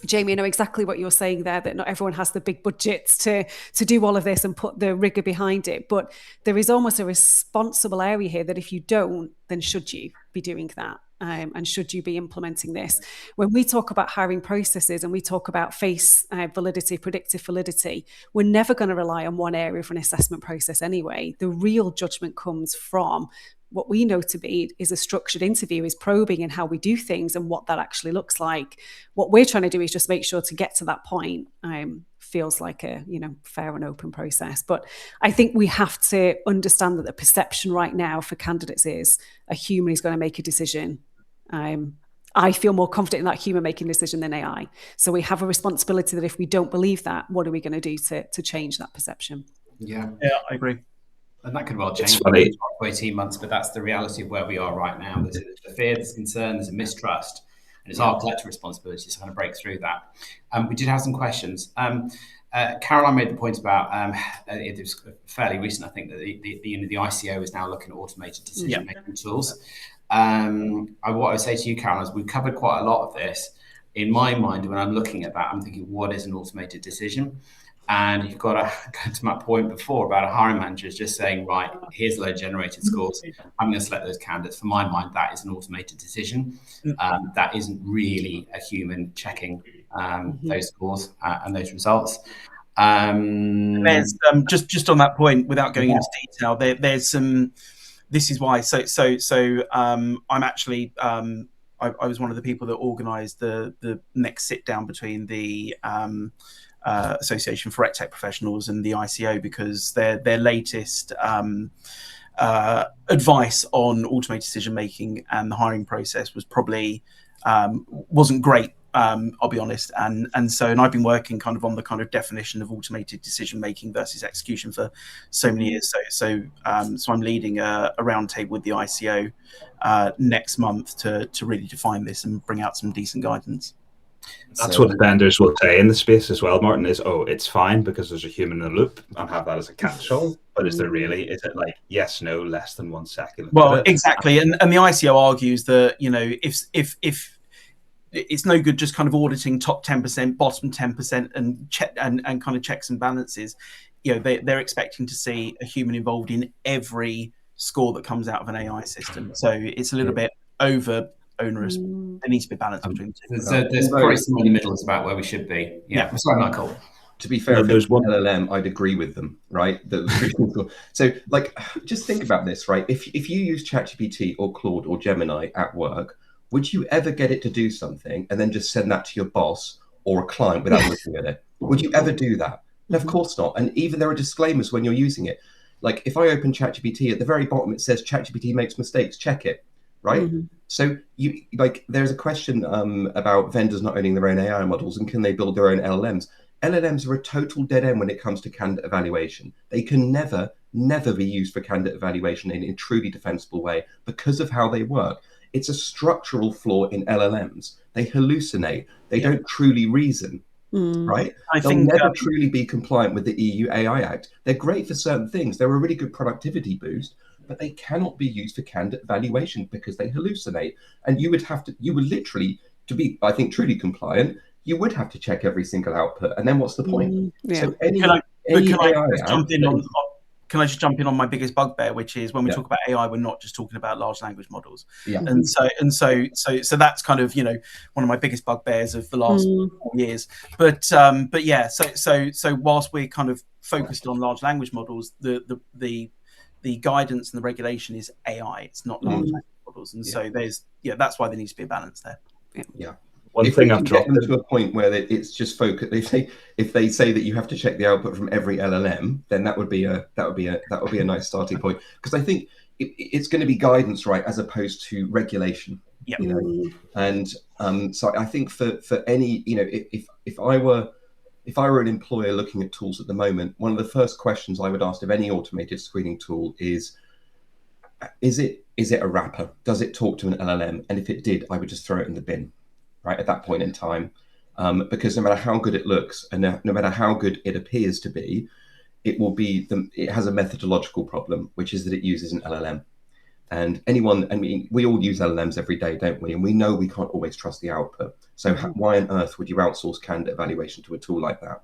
Jamie, I know exactly what you're saying there, that not everyone has the big budgets to do all of this and put the rigor behind it. But there is almost a responsible area here that if you don't, then should you be doing that? And should you be implementing this? When we talk about hiring processes and we talk about face validity, predictive validity, we're never going to rely on one area for an assessment process anyway. The real judgment comes from what we know to be is a structured interview, is probing in how we do things and what that actually looks like. What we're trying to do is just make sure to get to that point feels like a fair and open process. But I think we have to understand that the perception right now for candidates is a human is going to make a decision. I feel more confident in that human making a decision than AI. So we have a responsibility that if we don't believe that, what are we going to do to change that perception? Yeah, I agree. And that could well change in 18 months, but that's the reality of where we are right now. There's a fear, there's concern, there's a mistrust, and it's our collective responsibility to kind of break through that. We did have some questions. Caroline made the point about it was fairly recent, I think, that the ICO is now looking at automated decision-making tools. What I would say to you, Caroline, is we've covered quite a lot of this. In my mind, when I'm looking at that, I'm thinking, what is an automated decision? And you've got to go to my point before about a hiring manager is just saying, right, here's a load of generated scores. I'm going to select those candidates. For my mind, that is an automated decision. That isn't really a human checking those scores and those results. There's just on that point, without going into detail, there's some. This is why. So I'm actually. I was one of the people that organised the next sit down between the Association for EdTech Professionals and the ICO, because their latest advice on automated decision making and the hiring process was probably wasn't great. I'll be honest, and I've been working kind of on the kind of definition of automated decision making versus execution for so many years. So I'm leading a roundtable with the ICO next month to really define this and bring out some decent guidance. That's what vendors will say in the space as well, Martin, is, it's fine because there's a human in the loop, and have that as a catch-all. But is there really? Is it like yes, no, less than 1 second? Well, exactly, and the ICO argues that if it's no good just kind of auditing top 10%, bottom 10%, and check and kind of checks and balances. They're expecting to see a human involved in every score that comes out of an AI system. So it's a little bit over onerous. There needs to be balance between the two. There's probably somewhere in the middle is about where we should be. Yeah. Sorry, Michael. To be fair, if there's one LLM, I'd agree with them, right? So, like, just think about this, right? If you use ChatGPT or Claude or Gemini at work, would you ever get it to do something and then just send that to your boss or a client without looking at it? Would you ever do that? No, of course not. And even there are disclaimers when you're using it. Like if I open ChatGPT, at the very bottom it says ChatGPT makes mistakes. Check it, right? So there's a question about vendors not owning their own AI models and can they build their own LLMs? LLMs are a total dead end when it comes to candidate evaluation. They can never be used for candidate evaluation in a truly defensible way because of how they work. It's a structural flaw in LLMs. They hallucinate. They don't truly reason, right? They'll never truly be compliant with the EU AI Act. They're great for certain things. They're a really good productivity boost, but they cannot be used for candidate evaluation because they hallucinate. And you would literally, to be, I think, truly compliant, you would have to check every single output. And then what's the point? So Can I just jump in on my biggest bugbear, which is when we talk about AI, we're not just talking about large language models. And so that's kind of one of my biggest bugbears of the last 4 years. But yeah, so whilst we're kind of focused on large language models, the guidance and the regulation is AI. It's not large language models, and so that's why there needs to be a balance there. One thing I've dropped them to a point where it's just focused. If they say that you have to check the output from every LLM, then that would be a nice starting point, because I think it's going to be guidance, right, as opposed to regulation. And so I think for any if I were an employer looking at tools at the moment, one of the first questions I would ask of any automated screening tool is it a wrapper? Does it talk to an LLM? And if it did, I would just throw it in the bin. Right at that point in time, because no matter how good it looks and no matter how good it appears to be, it has a methodological problem, which is that it uses an LLM. And we all use LLMs every day, don't we? And we know we can't always trust the output. So why on earth would you outsource candidate evaluation to a tool like that?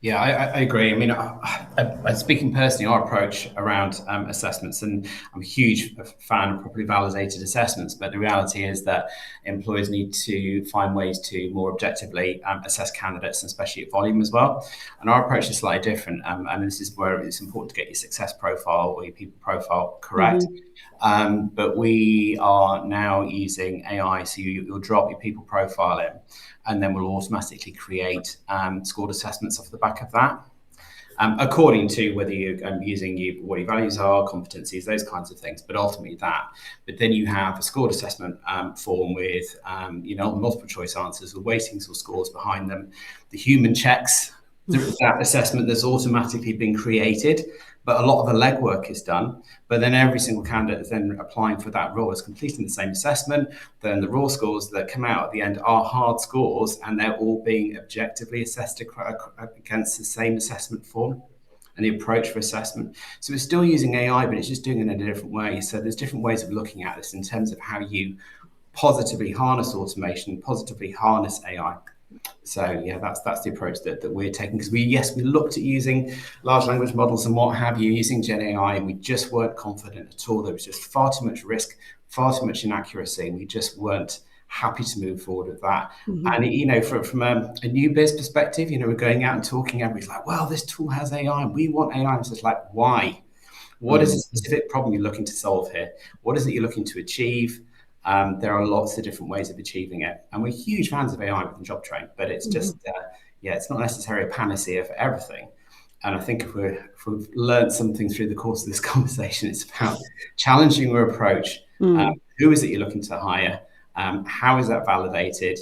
Yeah, I agree. I mean, speaking personally, our approach around assessments, and I'm a huge fan of properly validated assessments, but the reality is that employers need to find ways to more objectively assess candidates, and especially at volume as well. And our approach is slightly different. And this is where it's important to get your success profile or your people profile correct. But we are now using AI, so you'll drop your people profile in, and then we'll automatically create scored assessments off the back of that, according to whether you're using what your values are, competencies, those kinds of things, but ultimately that. But then you have a scored assessment form with multiple choice answers with weightings or scores behind them. The human checks that assessment that's automatically been created, but a lot of the legwork is done. But then every single candidate is then applying for that role is completing the same assessment. Then the raw scores that come out at the end are hard scores, and they're all being objectively assessed against the same assessment form and the approach for assessment. So we're still using AI, but it's just doing it in a different way. So there's different ways of looking at this in terms of how you positively harness automation, positively harness AI. So yeah, that's the approach that we're taking, because we looked at using large language models and what have you, using Gen AI, and we just weren't confident at all. There was just far too much risk, far too much inaccuracy, and we just weren't happy to move forward with that. And from a new biz perspective, we're going out and talking, everybody's like, well, this tool has AI and we want AI. And it's just like, why? What is the specific problem you're looking to solve here? What is it you're looking to achieve? There are lots of different ways of achieving it, and we're huge fans of AI within Jobtrain, but it's just it's not necessarily a panacea for everything. And I think if we've learned something through the course of this conversation, it's about challenging your approach. Who is it you're looking to hire? How is that validated?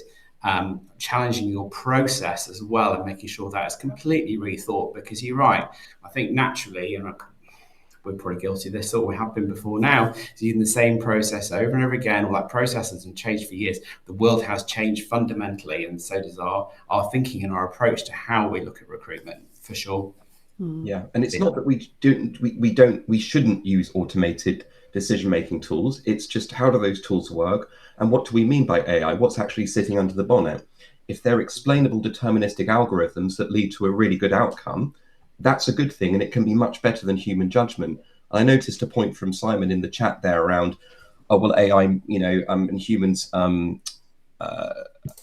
Challenging your process as well, and making sure that it's completely rethought, because you're right. I think naturally, we're probably guilty of this, or we have been before now, is using the same process over and over again. All that process hasn't changed for years. The world has changed fundamentally, and so does our thinking and our approach to how we look at recruitment, for sure. Yeah, and it's not that we shouldn't use automated decision-making tools. It's just, how do those tools work, and what do we mean by AI? What's actually sitting under the bonnet? If they're explainable deterministic algorithms that lead to a really good outcome, that's a good thing, and it can be much better than human judgment. I noticed a point from Simon in the chat there around, oh well, AI, and humans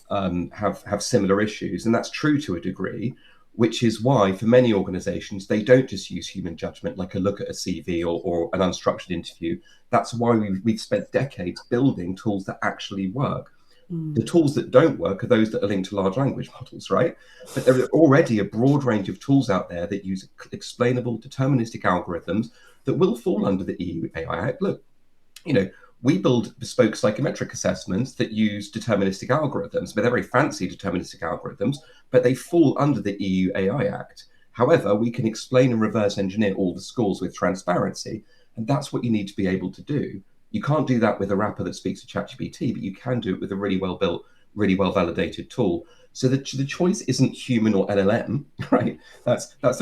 have similar issues, and that's true to a degree. Which is why, for many organizations, they don't just use human judgment, like a look at a CV or an unstructured interview. That's why we've spent decades building tools that actually work. The tools that don't work are those that are linked to large language models, right? But there are already a broad range of tools out there that use explainable deterministic algorithms that will fall under the EU AI Act. Look, we build bespoke psychometric assessments that use deterministic algorithms, but they're very fancy deterministic algorithms, but they fall under the EU AI Act. However, we can explain and reverse engineer all the scores with transparency, and that's what you need to be able to do. You can't do that with a wrapper that speaks to ChatGPT, but you can do it with a really well-built, really well-validated tool. So the choice isn't human or LLM, right? That's not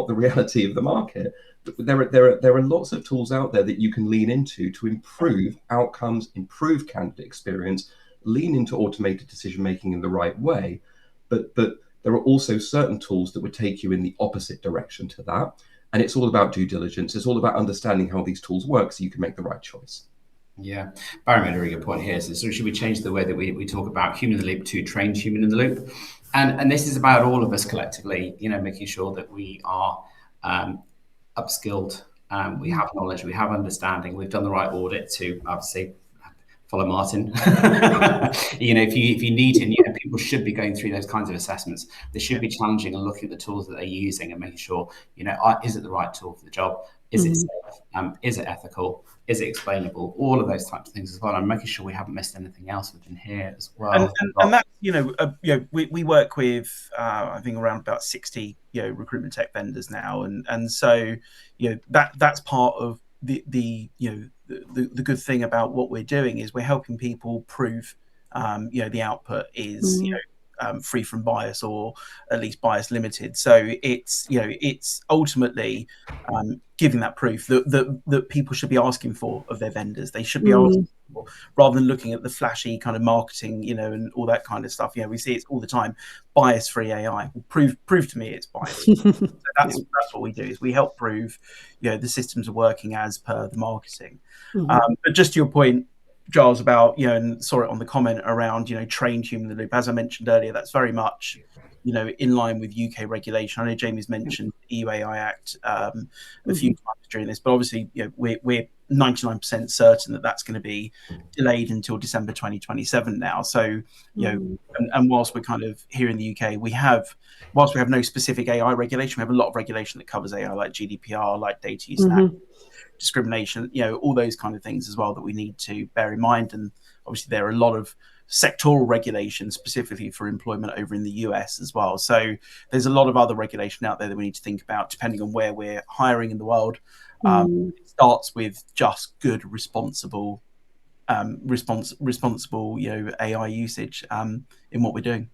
the reality of the market. There are lots of tools out there that you can lean into to improve outcomes, improve candidate experience, lean into automated decision making in the right way. But there are also certain tools that would take you in the opposite direction to that. And it's all about due diligence. It's all about understanding how these tools work so you can make the right choice. Yeah, Barry made a really good point here. So should we change the way that we talk about human in the loop to trained human in the loop? And this is about all of us collectively, making sure that we are upskilled, we have knowledge, we have understanding, we've done the right audit to obviously follow Martin. If you need to, people should be going through those kinds of assessments. They should be challenging and looking at the tools that they're using and making sure, is it the right tool for the job? Is it safe? Is it ethical? Is it explainable? All of those types of things as well. I'm making sure we haven't missed anything else within here as well. And that, we work with, I think, around about 60, recruitment tech vendors now, and so, that's part of the good thing about what we're doing is we're helping people prove, the output is, free from bias, or at least bias limited. So it's ultimately giving that proof that people should be asking for of their vendors. They should be asking for, rather than looking at the flashy kind of marketing, and all that kind of stuff. We see it all the time. Bias-free AI. Well, prove to me it's biased. So that's what we do, is we help prove, the systems are working as per the marketing. But just to your point, Giles, about, and saw it on the comment around, trained human in the loop. As I mentioned earlier, that's very much, in line with UK regulation. I know Jamie's mentioned the EU AI Act a few times during this, but obviously, we're 99% certain that that's going to be delayed until December 2027 now. So, and whilst we're kind of here in the UK, whilst we have no specific AI regulation, we have a lot of regulation that covers AI, like GDPR, like data use, discrimination, all those kind of things as well that we need to bear in mind. And obviously there are a lot of sectoral regulations specifically for employment over in the US as well. So there's a lot of other regulation out there that we need to think about depending on where we're hiring in the world. It starts with just good, responsible, AI usage in what we're doing.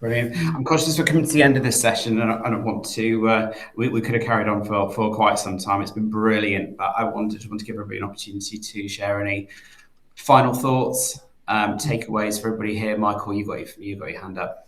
Brilliant. I'm conscious we're coming to the end of this session, and I want to. We could have carried on for quite some time. It's been brilliant, but I want to give everybody an opportunity to share any final thoughts, takeaways for everybody here. Michael, you got your hand up.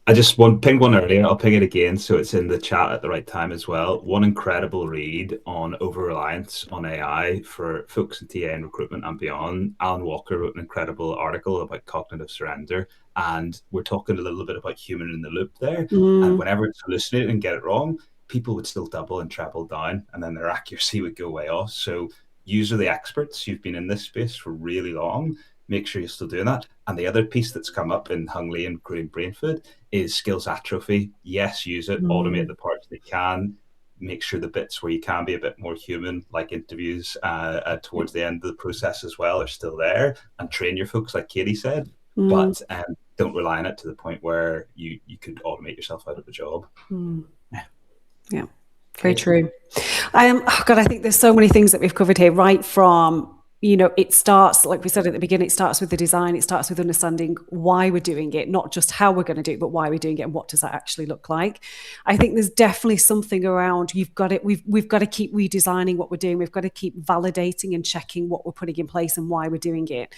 I just pinged one earlier. I'll ping it again, so it's in the chat at the right time as well. One incredible read on over-reliance on AI for folks in TA and recruitment and beyond. Alan Walker wrote an incredible article about cognitive surrender, and we're talking a little bit about human in the loop there. And whenever it's hallucinated and get it wrong, people would still double and treble down, and then their accuracy would go way off. So use are the experts. You've been in this space for really long. Make sure you're still doing that. And the other piece that's come up in Hung Lee and Recruiting Brain Food is skills atrophy. Yes, use it, automate the parts that can, make sure the bits where you can be a bit more human, like interviews towards the end of the process as well, are still there, and train your folks, like Katie said, but don't rely on it to the point where you could automate yourself out of a job. Yeah, very true. I think there's so many things that we've covered here, right from it starts, like we said at the beginning, it starts with the design, it starts with understanding why we're doing it, not just how we're going to do it, but why we're doing it and what does that actually look like. I think there's definitely something around we've got to keep redesigning what we're doing. We've got to keep validating and checking what we're putting in place and why we're doing it.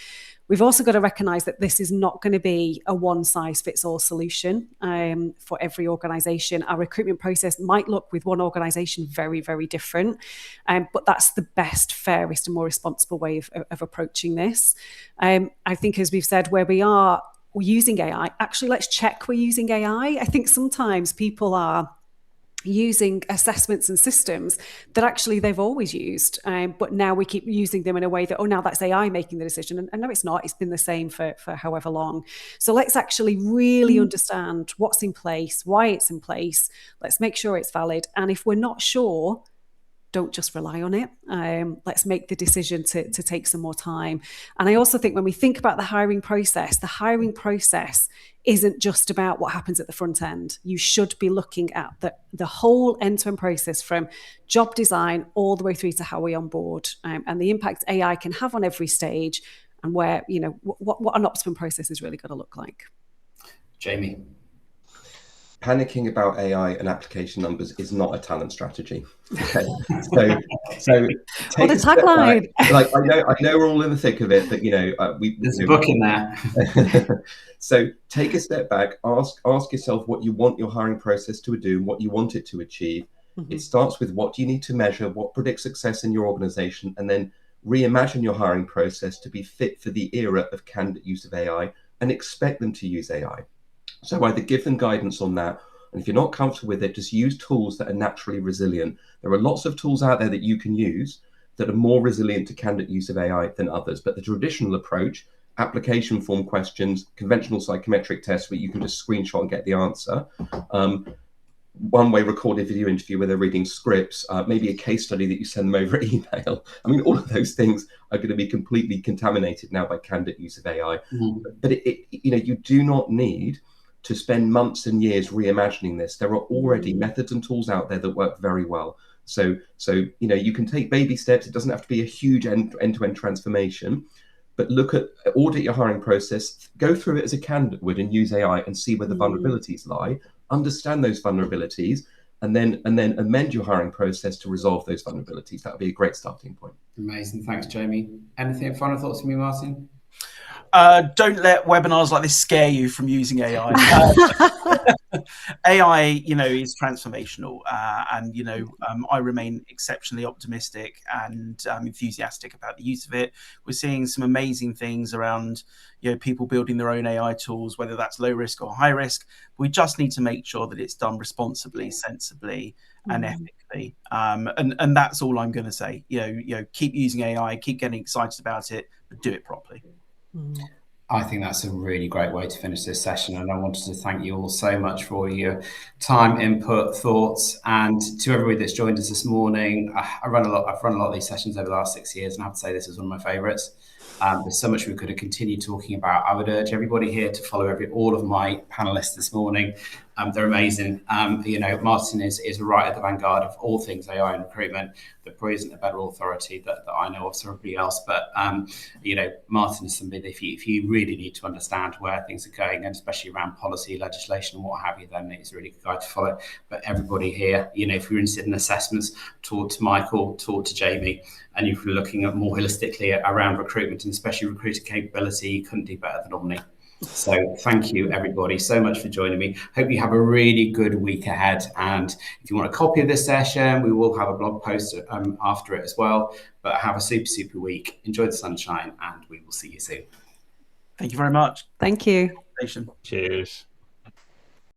We've also got to recognise that this is not going to be a one-size-fits-all solution for every organisation. Our recruitment process might look with one organisation very, very different, but that's the best, fairest and more responsible way of approaching this. I think, as we've said, where we're using AI, actually let's check we're using AI. I think sometimes people are using assessments and systems that actually they've always used, but now we keep using them in a way that, now that's AI making the decision. And no, it's not. It's been the same for however long. So let's actually really understand what's in place, why it's in place. Let's make sure it's valid. And if we're not sure, don't just rely on it. Let's make the decision to take some more time. And I also think when we think about the hiring process isn't just about what happens at the front end. You should be looking at the whole end-to-end process from job design all the way through to how we onboard, and the impact AI can have on every stage, and where, what an optimum process is really going to look like. Jamie. Panicking about AI and application numbers is not a talent strategy. Okay, so take a tagline. Like I know we're all in the thick of it, but there's a book in there. So take a step back. Ask yourself what you want your hiring process to do, what you want it to achieve. Mm-hmm. It starts with what do you need to measure, what predicts success in your organization, and then reimagine your hiring process to be fit for the era of candidate use of AI, and expect them to use AI. So either give them guidance on that, and if you're not comfortable with it, just use tools that are naturally resilient. There are lots of tools out there that you can use that are more resilient to candidate use of AI than others. But the traditional approach, application form questions, conventional psychometric tests where you can just screenshot and get the answer, one-way recorded video interview where they're reading scripts, maybe a case study that you send them over email. I mean, all of those things are going to be completely contaminated now by candidate use of AI. Mm-hmm. But you do not need to spend months and years reimagining this. There are already methods and tools out there that work very well. So you can take baby steps. It doesn't have to be a huge end-to-end transformation, but audit your hiring process, go through it as a candidate would, and use AI and see where the vulnerabilities lie, understand those vulnerabilities, and then amend your hiring process to resolve those vulnerabilities. That would be a great starting point. Amazing. Thanks, Jamie. Anything final thoughts from you, Martin? Don't let webinars like this scare you from using AI. AI, is transformational, and I remain exceptionally optimistic and enthusiastic about the use of it. We're seeing some amazing things around, people building their own AI tools, whether that's low risk or high risk. We just need to make sure that it's done responsibly, sensibly, and ethically. And that's all I'm going to say. Keep using AI, keep getting excited about it, but do it properly. I think that's a really great way to finish this session, and I wanted to thank you all so much for your time, input, thoughts, and to everybody that's joined us this morning. I've run a lot of these sessions over the last 6 years, and I have to say this is one of my favourites. There's so much we could have continued talking about. I would urge everybody here to follow all of my panelists this morning. They're amazing. Martin is right at the vanguard of all things AI and recruitment. There probably isn't a better authority that I know of for everybody else. But, Martin is somebody that if you really need to understand where things are going, and especially around policy, legislation, and what have you, then it's a really good guide to follow. But everybody here, if you're interested in assessments, talk to Michael, talk to Jamie. And if you're looking at more holistically around recruitment and especially recruiter capability, you couldn't do better than Omni. So thank you, everybody, so much for joining me. Hope you have a really good week ahead. And if you want a copy of this session, we will have a blog post after it as well. But have a super, super week. Enjoy the sunshine, and we will see you soon. Thank you very much. Thank you. Cheers.